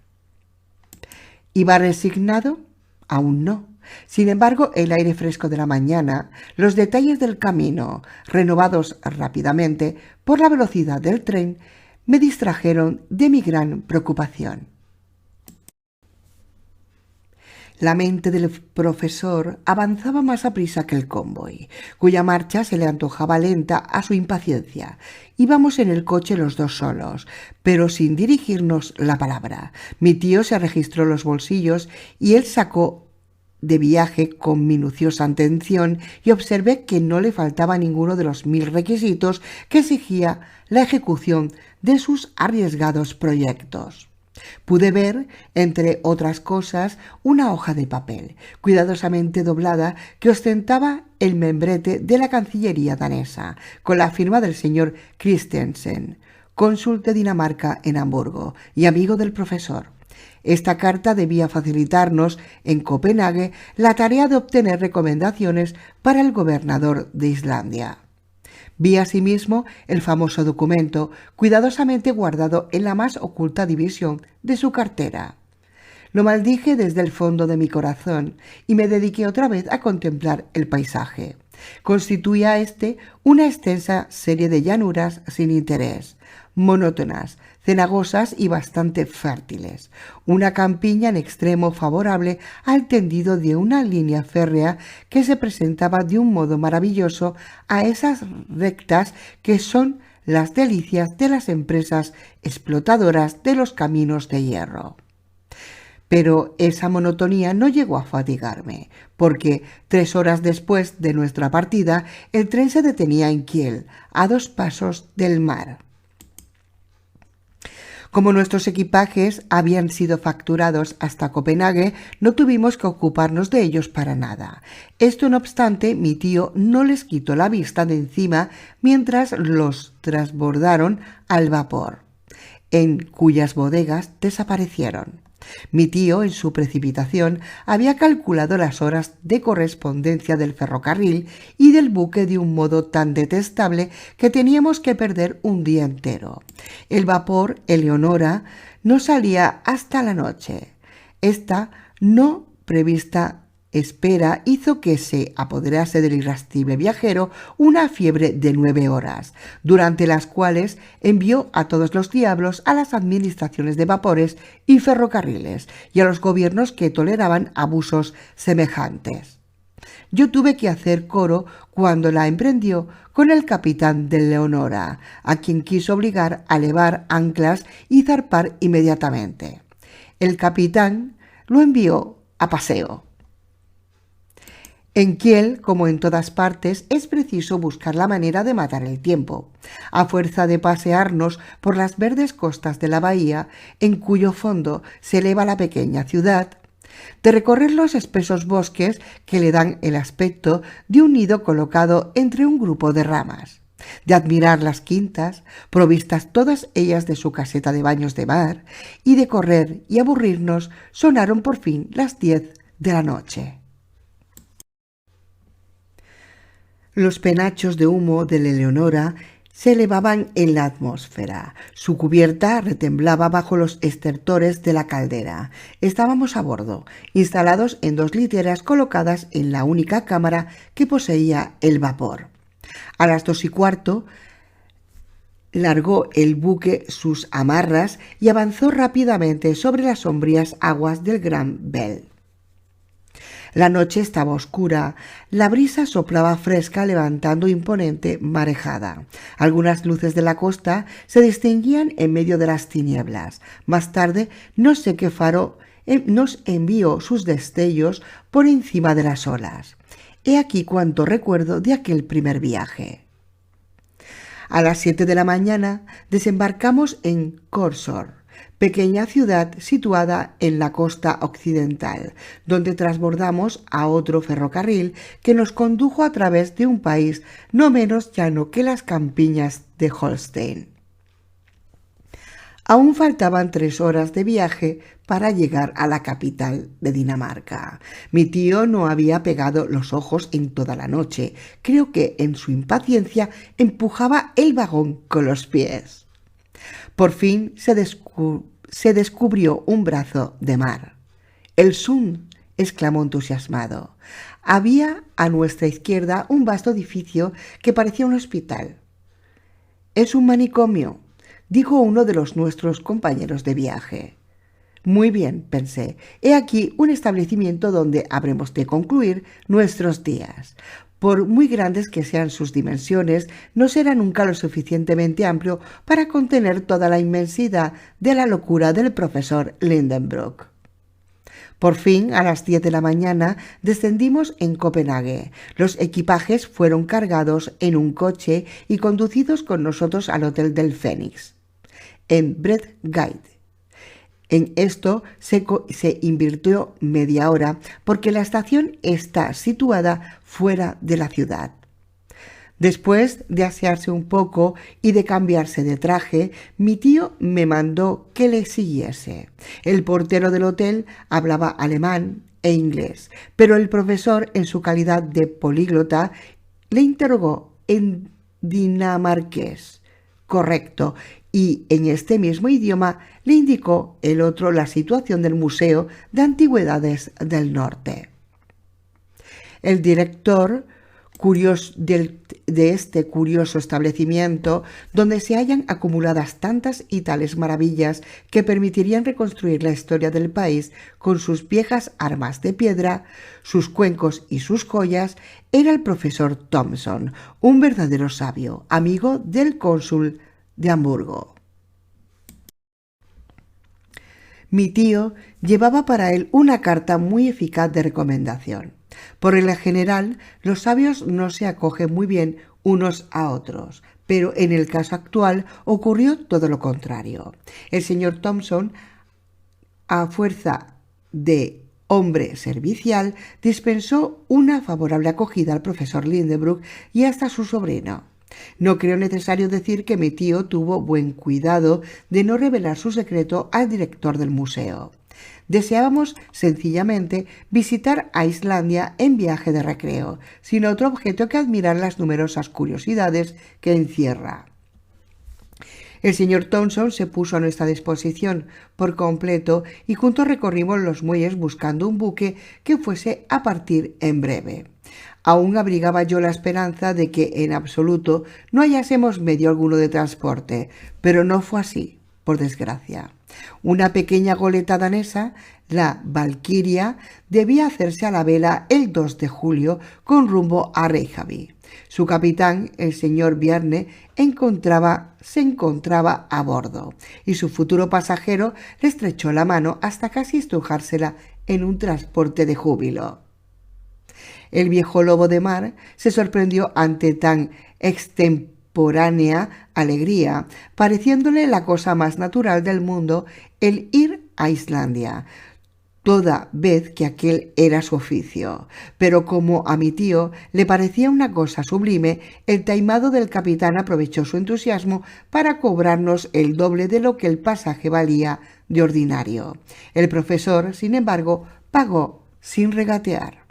¿Iba resignado? Aún no. Sin embargo, el aire fresco de la mañana, los detalles del camino, renovados rápidamente por la velocidad del tren, me distrajeron de mi gran preocupación. La mente del profesor avanzaba más aprisa que el convoy, cuya marcha se le antojaba lenta a su impaciencia. Íbamos en el coche los dos solos, pero sin dirigirnos la palabra. Mi tío se registró los bolsillos y él sacó de viaje con minuciosa atención y observé que no le faltaba ninguno de los 1000 requisitos que exigía la ejecución de sus arriesgados proyectos. Pude ver, entre otras cosas, una hoja de papel, cuidadosamente doblada, que ostentaba el membrete de la Cancillería danesa, con la firma del señor Christensen, cónsul de Dinamarca en Hamburgo y amigo del profesor. Esta carta debía facilitarnos en Copenhague la tarea de obtener recomendaciones para el gobernador de Islandia. Vi asimismo el famoso documento, cuidadosamente guardado en la más oculta división de su cartera. Lo maldije desde el fondo de mi corazón y me dediqué otra vez a contemplar el paisaje. Constituía una extensa serie de llanuras sin interés, monótonas, cenagosas y bastante fértiles, una campiña en extremo favorable al tendido de una línea férrea que se presentaba de un modo maravilloso a esas rectas que son las delicias de las empresas explotadoras de los caminos de hierro. Pero esa monotonía no llegó a fatigarme, porque 3 horas después de nuestra partida, el tren se detenía en Kiel, a 2 pasos del mar. Como nuestros equipajes habían sido facturados hasta Copenhague, no tuvimos que ocuparnos de ellos para nada. Esto no obstante, mi tío no les quitó la vista de encima mientras los transbordaron al vapor, en cuyas bodegas desaparecieron. Mi tío, en su precipitación, había calculado las horas de correspondencia del ferrocarril y del buque de un modo tan detestable que teníamos que perder un día entero. El vapor Eleonora no salía hasta la noche. Esta no prevista espera hizo que se apoderase del irascible viajero una fiebre de 9 horas, durante las cuales envió a todos los diablos a las administraciones de vapores y ferrocarriles y a los gobiernos que toleraban abusos semejantes. Yo tuve que hacer coro cuando la emprendió con el capitán de Leonora, a quien quiso obligar a levar anclas y zarpar inmediatamente. El capitán lo envió a paseo. En Kiel, como en todas partes, es preciso buscar la manera de matar el tiempo. A fuerza de pasearnos por las verdes costas de la bahía, en cuyo fondo se eleva la pequeña ciudad, de recorrer los espesos bosques que le dan el aspecto de un nido colocado entre un grupo de ramas, de admirar las quintas, provistas todas ellas de su caseta de baños de mar, y de correr y aburrirnos, sonaron por fin las 10 de la noche. Los penachos de humo de la Eleonora se elevaban en la atmósfera. Su cubierta retemblaba bajo los estertores de la caldera. Estábamos a bordo, instalados en 2 literas colocadas en la única cámara que poseía el vapor. A las 2:15 largó el buque sus amarras y avanzó rápidamente sobre las sombrías aguas del Gran Bell. La noche estaba oscura, la brisa soplaba fresca levantando imponente marejada. Algunas luces de la costa se distinguían en medio de las tinieblas. Más tarde, no sé qué faro nos envió sus destellos por encima de las olas. He aquí cuánto recuerdo de aquel primer viaje. A las 7 de la mañana desembarcamos en Korsor, pequeña ciudad situada en la costa occidental, donde transbordamos a otro ferrocarril que nos condujo a través de un país no menos llano que las campiñas de Holstein. Aún faltaban 3 horas de viaje para llegar a la capital de Dinamarca. Mi tío no había pegado los ojos en toda la noche. Creo que en su impaciencia empujaba el vagón con los pies. Por fin se descubrió un brazo de mar. «¡El Sun!», exclamó entusiasmado. Había a nuestra izquierda un vasto edificio que parecía un hospital. «Es un manicomio», dijo uno de los nuestros compañeros de viaje. Muy bien, pensé, he aquí un establecimiento donde habremos de concluir nuestros días. Por muy grandes que sean sus dimensiones, no será nunca lo suficientemente amplio para contener toda la inmensidad de la locura del profesor Lindenbrook. Por fin, a las 10 de la mañana, descendimos en Copenhague. Los equipajes fueron cargados en un coche y conducidos con nosotros al Hotel del Fénix, en Bredgade. En esto se invirtió media hora porque la estación está situada fuera de la ciudad. Después de asearse un poco y de cambiarse de traje, mi tío me mandó que le siguiese. El portero del hotel hablaba alemán e inglés, pero el profesor, en su calidad de políglota, le interrogó en dinamarqués. Correcto. Y en este mismo idioma le indicó el otro la situación del Museo de Antigüedades del Norte. El director de este curioso establecimiento, donde se hallan acumuladas tantas y tales maravillas que permitirían reconstruir la historia del país con sus viejas armas de piedra, sus cuencos y sus joyas, era el profesor Thomson, un verdadero sabio, amigo del cónsul de Hamburgo. Mi tío llevaba para él una carta muy eficaz de recomendación. Por regla general, los sabios no se acogen muy bien unos a otros, pero en el caso actual ocurrió todo lo contrario. El señor Thomson, a fuerza de hombre servicial, dispensó una favorable acogida al profesor Lindenbrook y hasta a su sobrino. No creo necesario decir que mi tío tuvo buen cuidado de no revelar su secreto al director del museo. Deseábamos sencillamente visitar a Islandia en viaje de recreo, sin otro objeto que admirar las numerosas curiosidades que encierra. El señor Thomson se puso a nuestra disposición por completo y juntos recorrimos los muelles buscando un buque que fuese a partir en breve. Aún abrigaba yo la esperanza de que en absoluto no hallásemos medio alguno de transporte, pero no fue así, por desgracia. Una pequeña goleta danesa, la Valkyria, debía hacerse a la vela el 2 de julio con rumbo a Reykjavik. Su capitán, el señor Bjarne, se encontraba a bordo, y su futuro pasajero le estrechó la mano hasta casi estrujársela en un transporte de júbilo. El viejo lobo de mar se sorprendió ante tan extemporánea alegría, pareciéndole la cosa más natural del mundo el ir a Islandia, toda vez que aquel era su oficio. Pero como a mi tío le parecía una cosa sublime, el taimado del capitán aprovechó su entusiasmo para cobrarnos el doble de lo que el pasaje valía de ordinario. El profesor, sin embargo, pagó sin regatear.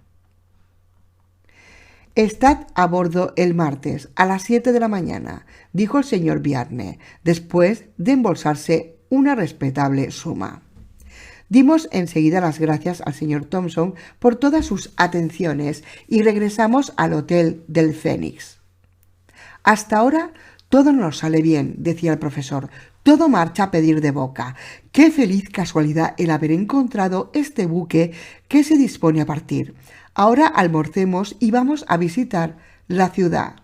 «Estad a bordo el martes a las 7 de la mañana», dijo el señor Bjarne, después de embolsarse una respetable suma. Dimos enseguida las gracias al señor Thomson por todas sus atenciones y regresamos al Hotel del Fénix. «Hasta ahora todo nos sale bien», decía el profesor. «Todo marcha a pedir de boca. Qué feliz casualidad el haber encontrado este buque que se dispone a partir. Ahora almorcemos y vamos a visitar la ciudad».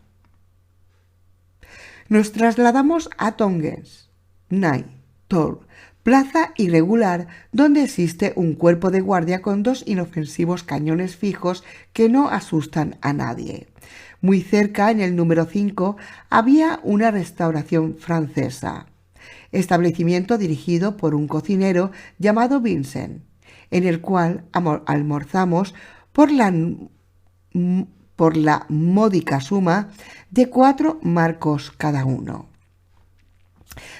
Nos trasladamos a Tonges, Tor, plaza irregular donde existe un cuerpo de guardia con 2 inofensivos cañones fijos que no asustan a nadie. Muy cerca, en el número 5, había una restauración francesa, establecimiento dirigido por un cocinero llamado Vincent, en el cual almorzamos por la módica suma de 4 marcos cada uno.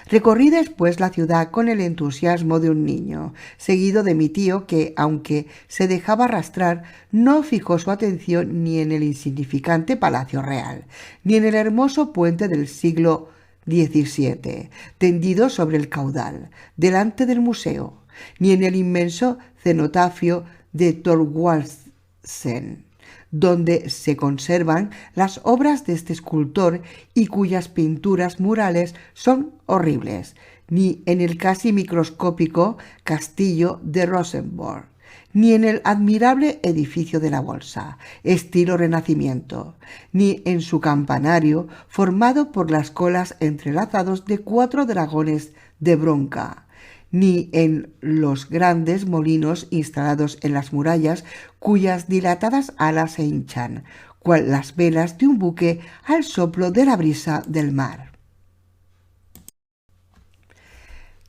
Recorrí después la ciudad con el entusiasmo de un niño, seguido de mi tío que, aunque se dejaba arrastrar, no fijó su atención ni en el insignificante Palacio Real, ni en el hermoso puente del siglo XVII, tendido sobre el caudal, delante del museo, ni en el inmenso cenotafio de Thorwaldsen, donde se conservan las obras de este escultor y cuyas pinturas murales son horribles, ni en el casi microscópico castillo de Rosenborg, ni en el admirable edificio de la Bolsa, estilo Renacimiento, ni en su campanario formado por las colas entrelazados de 4 dragones de bronca, ni en los grandes molinos instalados en las murallas cuyas dilatadas alas se hinchan, cual las velas de un buque al soplo de la brisa del mar.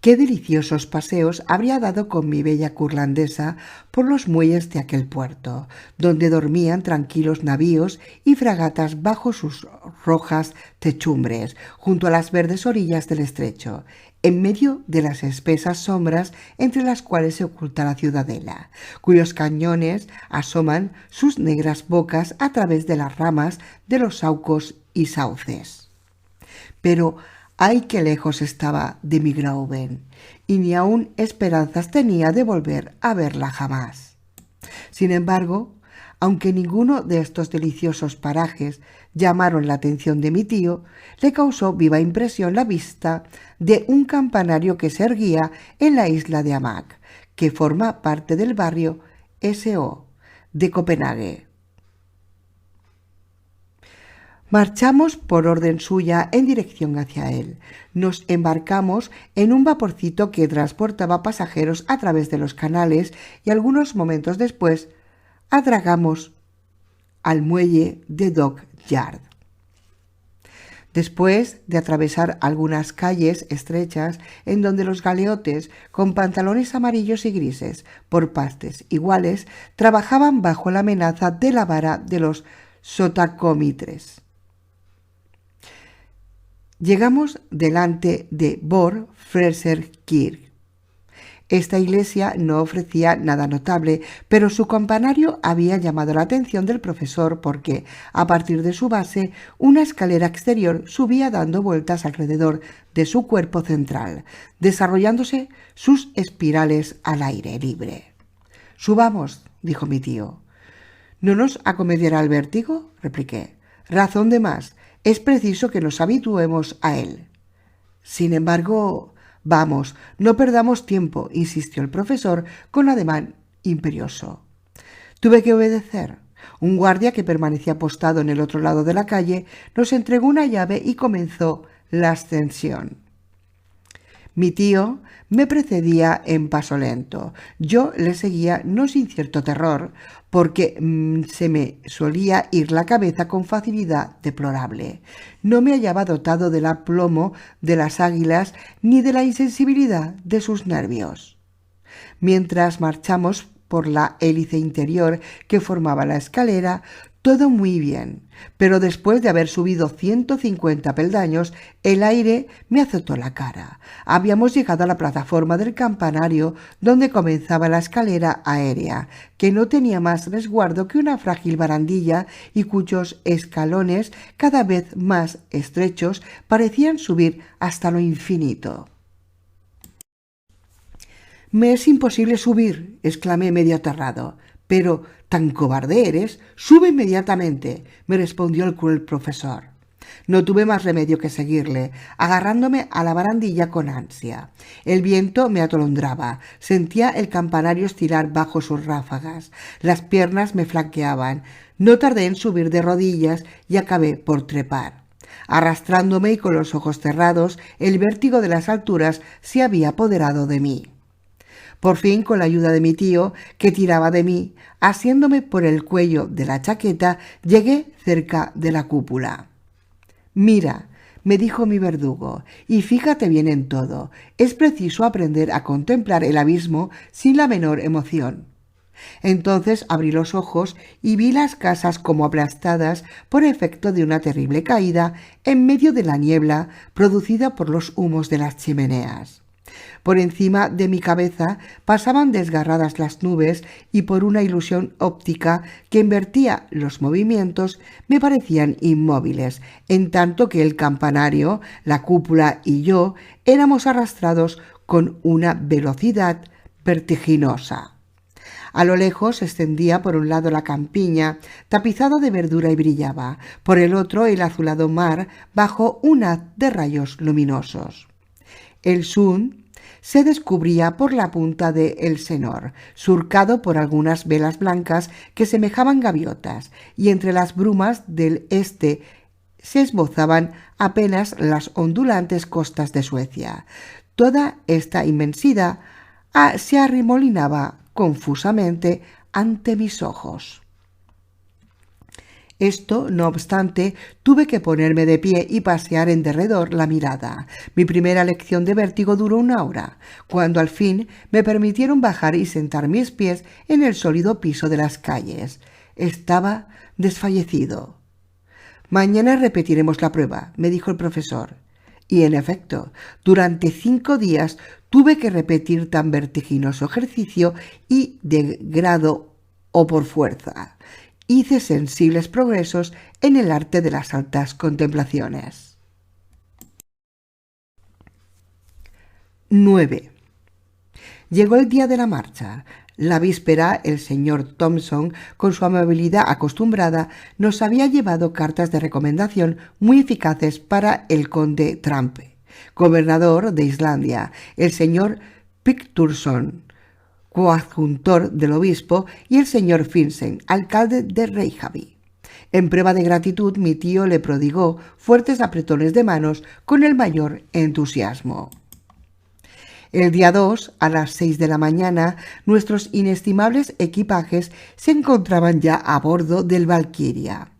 Qué deliciosos paseos habría dado con mi bella curlandesa por los muelles de aquel puerto, donde dormían tranquilos navíos y fragatas bajo sus rojas techumbres, junto a las verdes orillas del estrecho, en medio de las espesas sombras entre las cuales se oculta la ciudadela, cuyos cañones asoman sus negras bocas a través de las ramas de los saucos y sauces. Pero ¡ay, qué lejos estaba de mi Grauben! Y ni aun esperanzas tenía de volver a verla jamás. Sin embargo, aunque ninguno de estos deliciosos parajes llamaron la atención de mi tío, le causó viva impresión la vista de un campanario que se erguía en la isla de Amager, que forma parte del barrio S.O. de Copenhague. Marchamos por orden suya en dirección hacia él. Nos embarcamos en un vaporcito que transportaba pasajeros a través de los canales y algunos momentos después atragamos al muelle de Dock Yard. Después de atravesar algunas calles estrechas en donde los galeotes, con pantalones amarillos y grises por partes iguales, trabajaban bajo la amenaza de la vara de los sotacomitres, llegamos delante de Vor Frelsers Kirke. Esta iglesia no ofrecía nada notable, pero su campanario había llamado la atención del profesor porque, a partir de su base, una escalera exterior subía dando vueltas alrededor de su cuerpo central, desarrollándose sus espirales al aire libre. «Subamos», dijo mi tío. «¿No nos acometiera el vértigo?», repliqué. «Razón de más. Es preciso que nos habituemos a él». «Sin embargo, vamos, no perdamos tiempo», insistió el profesor con ademán imperioso. Tuve que obedecer. Un guardia que permanecía postado en el otro lado de la calle nos entregó una llave y comenzó la ascensión. Mi tío me precedía en paso lento. Yo le seguía no sin cierto terror, porque se me solía ir la cabeza con facilidad deplorable. No me hallaba dotado del aplomo de las águilas ni de la insensibilidad de sus nervios. Mientras marchamos por la hélice interior que formaba la escalera, todo muy bien, pero después de haber subido 150 peldaños, el aire me azotó la cara. Habíamos llegado a la plataforma del campanario donde comenzaba la escalera aérea, que no tenía más resguardo que una frágil barandilla y cuyos escalones, cada vez más estrechos, parecían subir hasta lo infinito. «Me es imposible subir», exclamé medio aterrado. «Pero tan cobarde eres, sube inmediatamente», me respondió el cruel profesor. No tuve más remedio que seguirle, agarrándome a la barandilla con ansia. El viento me atolondraba, sentía el campanario estirar bajo sus ráfagas, las piernas me flanqueaban. No tardé en subir de rodillas y acabé por trepar. Arrastrándome y con los ojos cerrados, el vértigo de las alturas se había apoderado de mí. Por fin, con la ayuda de mi tío, que tiraba de mí, asiéndome por el cuello de la chaqueta, llegué cerca de la cúpula. «Mira», me dijo mi verdugo, «y fíjate bien en todo. Es preciso aprender a contemplar el abismo sin la menor emoción». Entonces abrí los ojos y vi las casas como aplastadas por efecto de una terrible caída en medio de la niebla producida por los humos de las chimeneas. Por encima de mi cabeza pasaban desgarradas las nubes y por una ilusión óptica que invertía los movimientos me parecían inmóviles, en tanto que el campanario, la cúpula y yo éramos arrastrados con una velocidad vertiginosa. A lo lejos se extendía por un lado la campiña, tapizada de verdura y brillaba, por el otro el azulado mar bajo un haz de rayos luminosos. El Sun se descubría por la punta de Elsenor, surcado por algunas velas blancas que semejaban gaviotas, y entre las brumas del este se esbozaban apenas las ondulantes costas de Suecia. Toda esta inmensidad se arremolinaba confusamente ante mis ojos. Esto, no obstante, tuve que ponerme de pie y pasear en derredor la mirada. Mi primera lección de vértigo duró 1 hora, cuando al fin me permitieron bajar y sentar mis pies en el sólido piso de las calles. Estaba desfallecido. «Mañana repetiremos la prueba», me dijo el profesor. Y en efecto, durante 5 días tuve que repetir tan vertiginoso ejercicio y de grado o por fuerza. Hice sensibles progresos en el arte de las altas contemplaciones. 9. Llegó el día de la marcha. La víspera, el señor Thomson, con su amabilidad acostumbrada, nos había llevado cartas de recomendación muy eficaces para el conde Trampe, gobernador de Islandia, el señor Picturson, coadjuntor del obispo, y el señor Finsen, alcalde de Reykjavik. En prueba de gratitud, mi tío le prodigó fuertes apretones de manos con el mayor entusiasmo. El día 2, a las 6 de la mañana, nuestros inestimables equipajes se encontraban ya a bordo del Valkyria.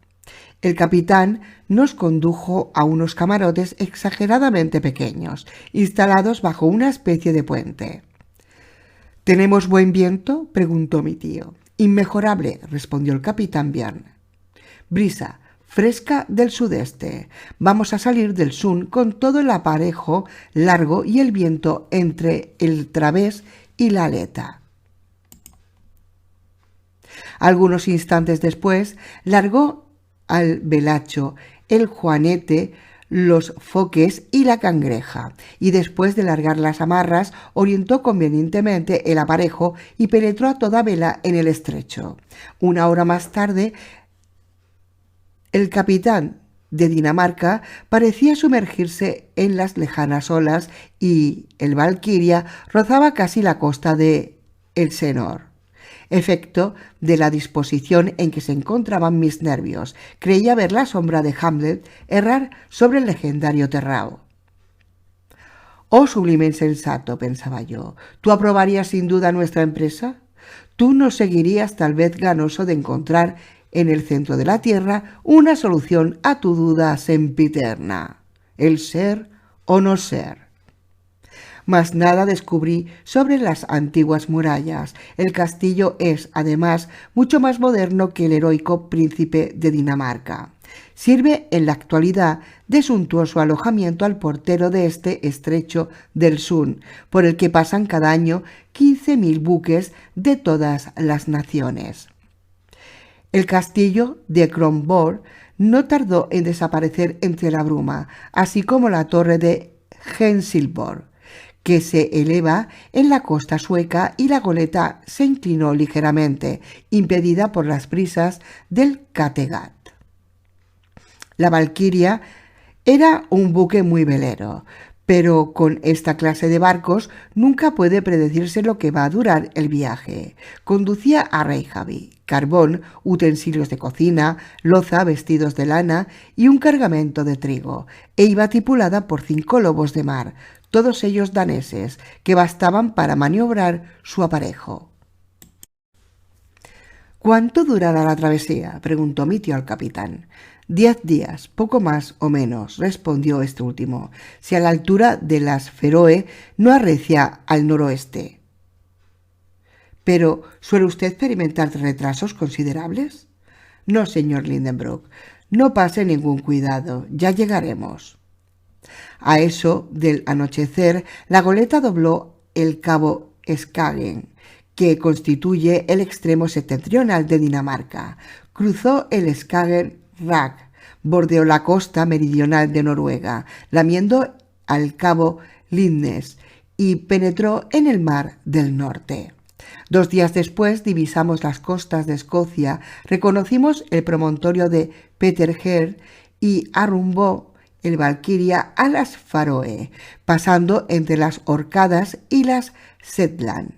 El capitán nos condujo a unos camarotes exageradamente pequeños, instalados bajo una especie de puente. «¿Tenemos buen viento?», preguntó mi tío. «Inmejorable», respondió el capitán Björn. «Brisa fresca del sudeste. Vamos a salir del Sun con todo el aparejo largo y el viento entre el través y la aleta». Algunos instantes después largó al velacho, el juanete, los foques y la cangreja, y después de largar las amarras orientó convenientemente el aparejo y penetró a toda vela en el estrecho. 1 hora más tarde, el capitán de Dinamarca parecía sumergirse en las lejanas olas y el Valkyria rozaba casi la costa de Elsenor. Efecto de la disposición en que se encontraban mis nervios, creía ver la sombra de Hamlet errar sobre el legendario terrao. «Oh sublime insensato», pensaba yo, «¿tú aprobarías sin duda nuestra empresa? ¿Tú no seguirías tal vez ganoso de encontrar en el centro de la tierra una solución a tu duda sempiterna, el ser o no ser?» Mas nada descubrí sobre las antiguas murallas. El castillo es, además, mucho más moderno que el heroico príncipe de Dinamarca. Sirve en la actualidad de suntuoso alojamiento al portero de este estrecho del Sun, por el que pasan cada año 15.000 buques de todas las naciones. El castillo de Kronborg no tardó en desaparecer entre la bruma, así como la torre de Helsingborg, que se eleva en la costa sueca, y la goleta se inclinó ligeramente, impedida por las brisas del Kattegat. La Valkyria era un buque muy velero, pero con esta clase de barcos nunca puede predecirse lo que va a durar el viaje. Conducía a Reykjavik carbón, utensilios de cocina, loza, vestidos de lana y un cargamento de trigo, e iba tripulada por 5 lobos de mar, todos ellos daneses, que bastaban para maniobrar su aparejo. «¿Cuánto durará la travesía?», preguntó mi tío al capitán. 10 días, poco más o menos», respondió este último, «si a la altura de las Feroe no arrecia al noroeste». ¿Pero suele usted experimentar retrasos considerables? No, señor Lindenbrook. No pase ningún cuidado. Ya llegaremos. A eso del anochecer, la goleta dobló el cabo Skagen, que constituye el extremo septentrional de Dinamarca. Cruzó el Skagen Rak, bordeó la costa meridional de Noruega, lamiendo al cabo Lindnes y penetró en el mar del norte. 2 días después divisamos las costas de Escocia, reconocimos el promontorio de Peterhead y arrumbó el Valkyria a las Faroe, pasando entre las Orcadas y las Shetland.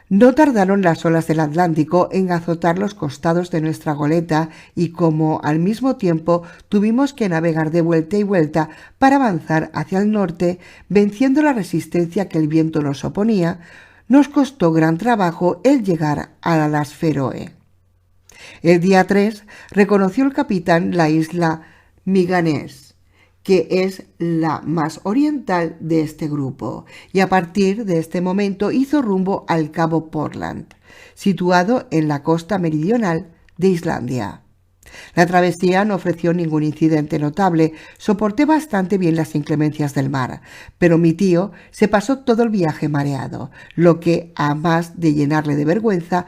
No tardaron las olas del Atlántico en azotar los costados de nuestra goleta y como al mismo tiempo tuvimos que navegar de vuelta y vuelta para avanzar hacia el norte, venciendo la resistencia que el viento nos oponía, nos costó gran trabajo el llegar a las Feroe. El día 3 reconoció el capitán la isla Myganes, que es la más oriental de este grupo, y a partir de este momento hizo rumbo al cabo Portland, situado en la costa meridional de Islandia. La travesía no ofreció ningún incidente notable, soporté bastante bien las inclemencias del mar, pero mi tío se pasó todo el viaje mareado, lo que, a más de llenarle de vergüenza,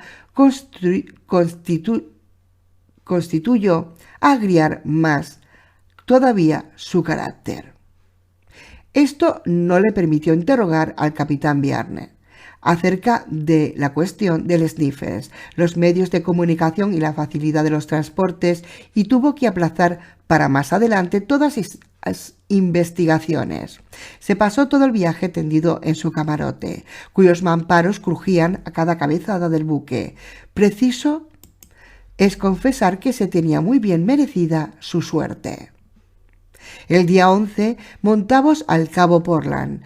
constituyó agriar más todavía su carácter. Esto no le permitió interrogar al capitán Bjarne acerca de la cuestión del sniffers, los medios de comunicación y la facilidad de los transportes, y tuvo que aplazar para más adelante todas las investigaciones. Se pasó todo el viaje tendido en su camarote, cuyos mamparos crujían a cada cabezada del buque. Preciso es confesar que se tenía muy bien merecida su suerte. El día 11 montamos al cabo Portland,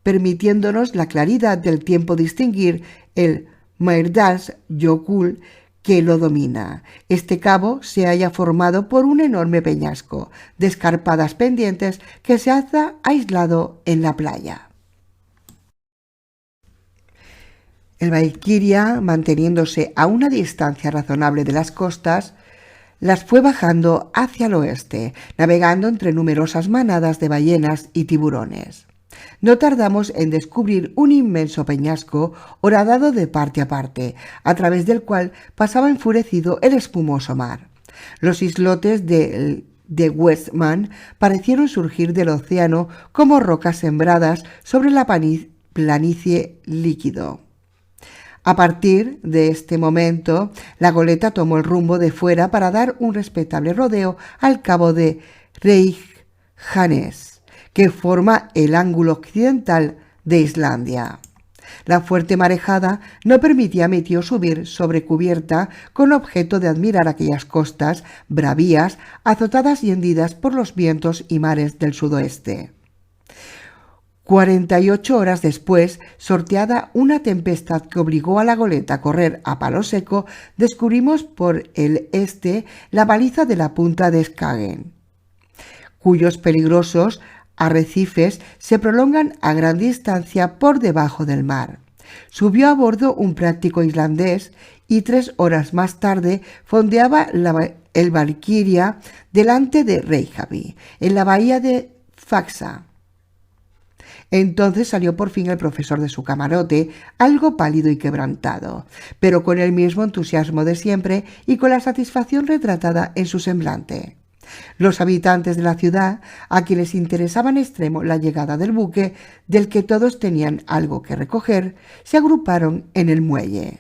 permitiéndonos la claridad del tiempo distinguir el Myrdalsjökull que lo domina. Este cabo se halla formado por un enorme peñasco de escarpadas pendientes que se alza aislado en la playa. El Valkyria, manteniéndose a una distancia razonable de las costas, las fue bajando hacia el oeste, navegando entre numerosas manadas de ballenas y tiburones. No tardamos en descubrir un inmenso peñasco horadado de parte a parte, a través del cual pasaba enfurecido el espumoso mar. Los islotes de Westman parecieron surgir del océano como rocas sembradas sobre la planicie líquido. A partir de este momento, la goleta tomó el rumbo de fuera para dar un respetable rodeo al cabo de Reykjanes, que forma el ángulo occidental de Islandia. La fuerte marejada no permitía a mi tío subir sobre cubierta con objeto de admirar aquellas costas bravías, azotadas y hendidas por los vientos y mares del sudoeste. 48 horas después, sorteada una tempestad que obligó a la goleta a correr a palo seco, descubrimos por el este la baliza de la punta de Skagen, cuyos peligrosos arrecifes se prolongan a gran distancia por debajo del mar. Subió a bordo un práctico islandés y 3 horas más tarde fondeaba el Valkyria delante de Reykjavik, en la bahía de Faxa. Entonces salió por fin el profesor de su camarote, algo pálido y quebrantado, pero con el mismo entusiasmo de siempre y con la satisfacción retratada en su semblante. Los habitantes de la ciudad, a quienes interesaba en extremo la llegada del buque, del que todos tenían algo que recoger, se agruparon en el muelle.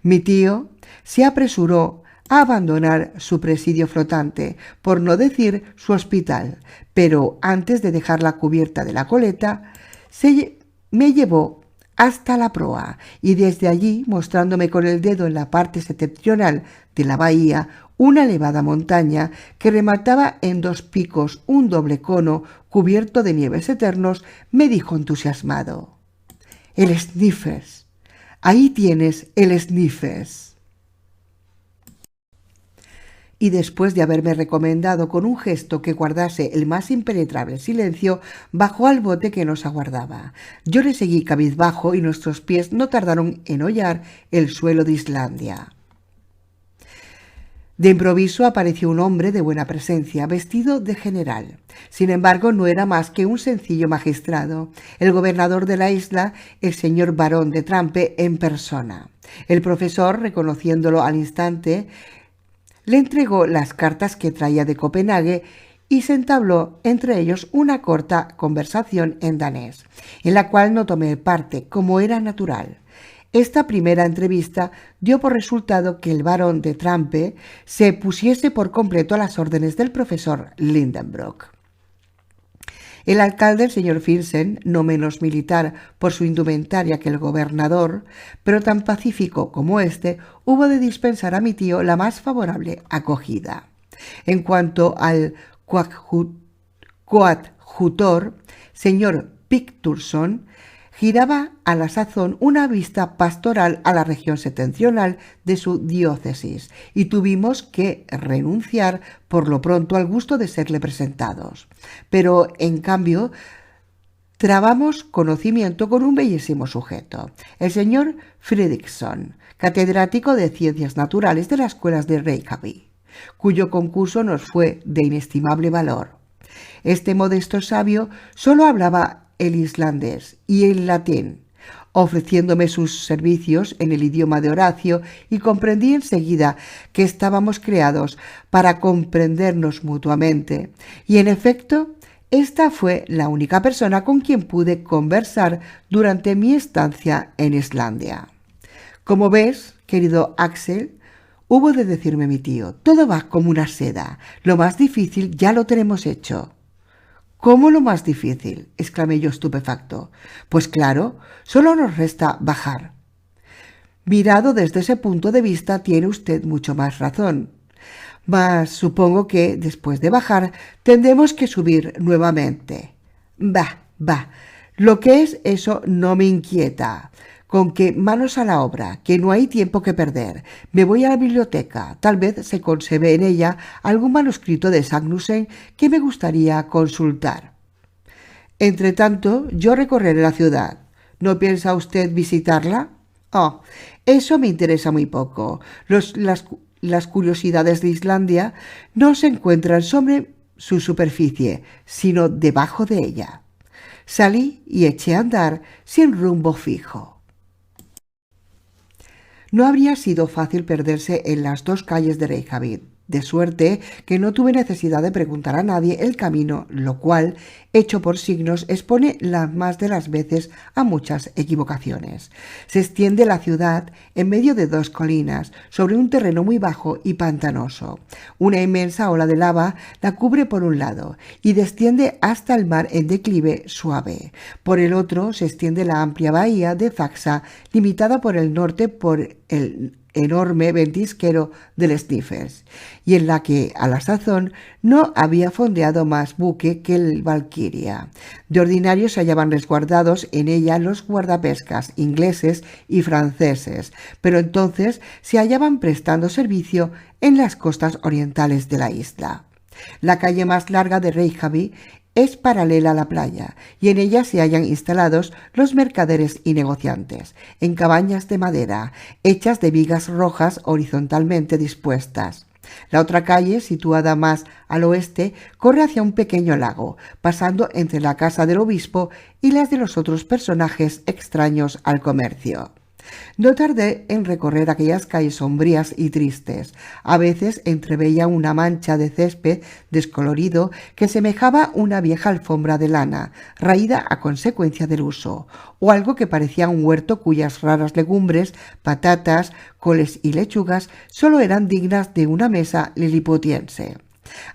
Mi tío se apresuró a abandonar su presidio flotante, por no decir su hospital, pero antes de dejar la cubierta de la goleta, me llevó hasta la proa y desde allí, mostrándome con el dedo en la parte septentrional de la bahía una elevada montaña que remataba en 2 picos un doble cono cubierto de nieves eternos, me dijo entusiasmado: «El Sniffers. Ahí tienes el Sniffers». y después de haberme recomendado con un gesto que guardase el más impenetrable silencio, bajó al bote que nos aguardaba. Yo le seguí cabizbajo y nuestros pies no tardaron en hollar el suelo de Islandia. De improviso apareció un hombre de buena presencia, vestido de general. Sin embargo, no era más que un sencillo magistrado, el gobernador de la isla, el señor barón de Trampe en persona. El profesor, reconociéndolo al instante, le entregó las cartas que traía de Copenhague y se entabló entre ellos una corta conversación en danés, en la cual no tomé parte, como era natural. Esta primera entrevista dio por resultado que el barón de Trampe se pusiese por completo a las órdenes del profesor Lindenbrock. El alcalde, el señor Finsen, no menos militar por su indumentaria que el gobernador, pero tan pacífico como éste, hubo de dispensar a mi tío la más favorable acogida. En cuanto al coadjutor, señor Picturson, giraba a la sazón una vista pastoral a la región septentrional de su diócesis y tuvimos que renunciar por lo pronto al gusto de serle presentados. Pero, en cambio, trabamos conocimiento con un bellísimo sujeto, el señor Fredriksson, catedrático de Ciencias Naturales de las escuelas de Reykjavik, cuyo concurso nos fue de inestimable valor. Este modesto sabio solo hablaba el islandés y el latín, ofreciéndome sus servicios en el idioma de Horacio, y comprendí enseguida que estábamos creados para comprendernos mutuamente, y en efecto, esta fue la única persona con quien pude conversar durante mi estancia en Islandia. Como ves, querido Axel, hubo de decirme mi tío, todo va como una seda, lo más difícil ya lo tenemos hecho. ¿Cómo lo más difícil?, exclamé yo estupefacto. Pues claro, solo nos resta bajar. Mirado desde ese punto de vista tiene usted mucho más razón. Mas supongo que, después de bajar, tendremos que subir nuevamente. Bah, lo que es eso no me inquieta. Con que manos a la obra, que no hay tiempo que perder. Me voy a la biblioteca. Tal vez se conserve en ella algún manuscrito de Sagnussen que me gustaría consultar. Entretanto, yo recorreré la ciudad. ¿No piensa usted visitarla? Oh, eso me interesa muy poco. Las curiosidades de Islandia no se encuentran sobre su superficie, sino debajo de ella. Salí y eché a andar sin rumbo fijo. No habría sido fácil perderse en las dos calles de Reykjavik, de suerte que no tuve necesidad de preguntar a nadie el camino, lo cual, hecho por signos, expone las más de las veces a muchas equivocaciones. Se extiende la ciudad en medio de dos colinas, sobre un terreno muy bajo y pantanoso. Una inmensa ola de lava la cubre por un lado y desciende hasta el mar en declive suave. Por el otro se extiende la amplia bahía de Faxa, limitada por el norte por el enorme ventisquero del Sniffers, y en la que, a la sazón, no había fondeado más buque que el Valkyria. De ordinario se hallaban resguardados en ella los guardapescas ingleses y franceses, pero entonces se hallaban prestando servicio en las costas orientales de la isla. La calle más larga de Reykjavik es paralela a la playa, y en ella se hallan instalados los mercaderes y negociantes, en cabañas de madera, hechas de vigas rojas horizontalmente dispuestas. La otra calle, situada más al oeste, corre hacia un pequeño lago, pasando entre la casa del obispo y las de los otros personajes extraños al comercio. No tardé en recorrer aquellas calles sombrías y tristes. A veces entreveía una mancha de césped descolorido que semejaba una vieja alfombra de lana, raída a consecuencia del uso, o algo que parecía un huerto cuyas raras legumbres, patatas, coles y lechugas solo eran dignas de una mesa lilipotiense.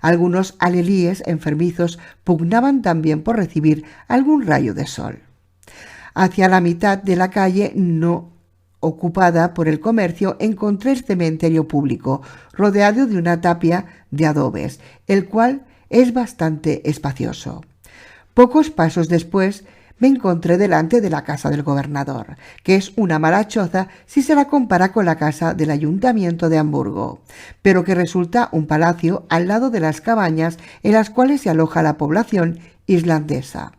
Algunos alelíes enfermizos pugnaban también por recibir algún rayo de sol. Hacia la mitad de la calle no ocupada por el comercio, encontré el cementerio público, rodeado de una tapia de adobes, el cual es bastante espacioso. Pocos pasos después me encontré delante de la casa del gobernador, que es una mala choza si se la compara con la casa del ayuntamiento de Hamburgo, pero que resulta un palacio al lado de las cabañas en las cuales se aloja la población islandesa.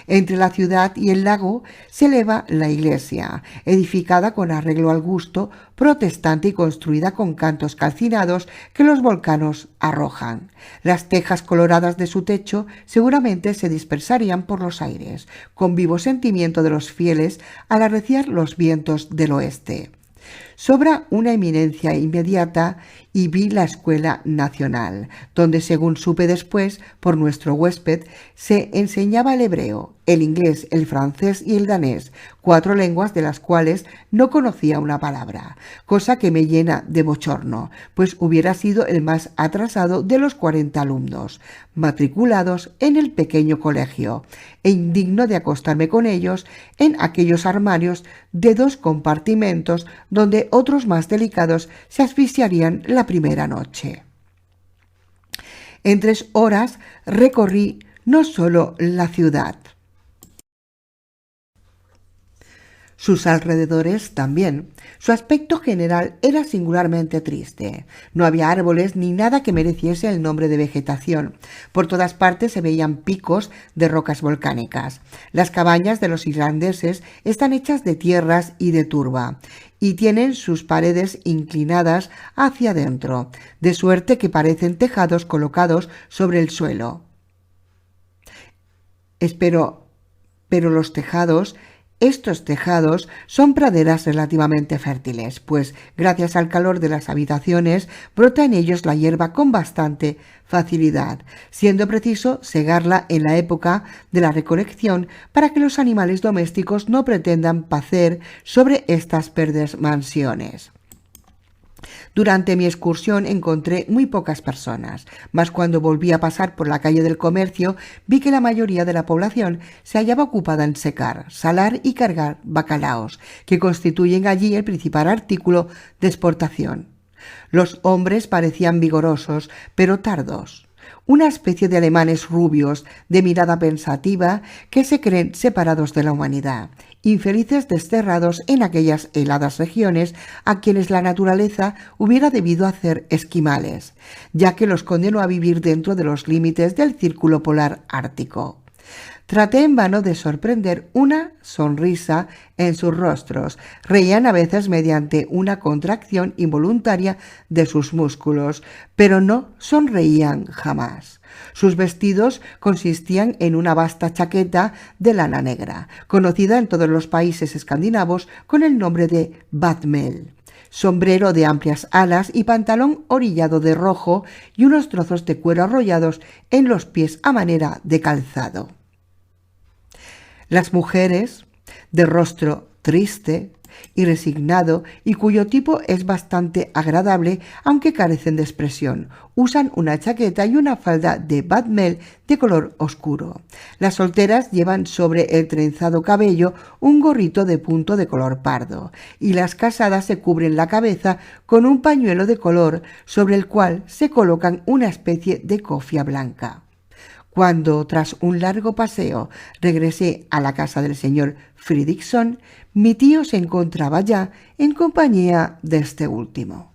Entre la ciudad y el lago se eleva la iglesia, edificada con arreglo al gusto protestante y construida con cantos calcinados que los volcanos arrojan. Las tejas coloradas de su techo seguramente se dispersarían por los aires, con vivo sentimiento de los fieles al arreciar los vientos del oeste. Sobra una eminencia inmediata y vi la Escuela Nacional, donde, según supe después por nuestro huésped, se enseñaba el hebreo, el inglés, el francés y el danés, 4 lenguas de las cuales no conocía una palabra, cosa que me llena de bochorno, pues hubiera sido el más atrasado de los 40 alumnos matriculados en el pequeño colegio, e indigno de acostarme con ellos en aquellos armarios de 2 compartimentos donde otros más delicados se asfixiarían la primera noche. En 3 horas recorrí no solo la ciudad, sus alrededores también. Su aspecto general era singularmente triste. No había árboles ni nada que mereciese el nombre de vegetación. Por todas partes se veían picos de rocas volcánicas. Las cabañas de los irlandeses están hechas de tierras y de turba, y tienen sus paredes inclinadas hacia adentro, de suerte que parecen tejados colocados sobre el suelo. Pero estos tejados son praderas relativamente fértiles, pues gracias al calor de las habitaciones brota en ellos la hierba con bastante facilidad, siendo preciso segarla en la época de la recolección para que los animales domésticos no pretendan pacer sobre estas verdes mansiones. Durante mi excursión encontré muy pocas personas, mas cuando volví a pasar por la calle del comercio vi que la mayoría de la población se hallaba ocupada en secar, salar y cargar bacalaos, que constituyen allí el principal artículo de exportación. Los hombres parecían vigorosos, pero tardos. Una especie de alemanes rubios, de mirada pensativa, que se creen separados de la humanidad, infelices desterrados en aquellas heladas regiones a quienes la naturaleza hubiera debido hacer esquimales, ya que los condenó a vivir dentro de los límites del círculo polar ártico. Traté en vano de sorprender una sonrisa en sus rostros. Reían a veces mediante una contracción involuntaria de sus músculos, pero no sonreían jamás. Sus vestidos consistían en una vasta chaqueta de lana negra, conocida en todos los países escandinavos con el nombre de badmel, sombrero de amplias alas y pantalón orillado de rojo y unos trozos de cuero arrollados en los pies a manera de calzado. Las mujeres, de rostro triste y resignado, y cuyo tipo es bastante agradable, aunque carecen de expresión, usan una chaqueta y una falda de badmel de color oscuro. Las solteras llevan sobre el trenzado cabello un gorrito de punto de color pardo, y las casadas se cubren la cabeza con un pañuelo de color sobre el cual se colocan una especie de cofia blanca. Cuando, tras un largo paseo, regresé a la casa del señor Fridriksson, mi tío se encontraba ya en compañía de este último.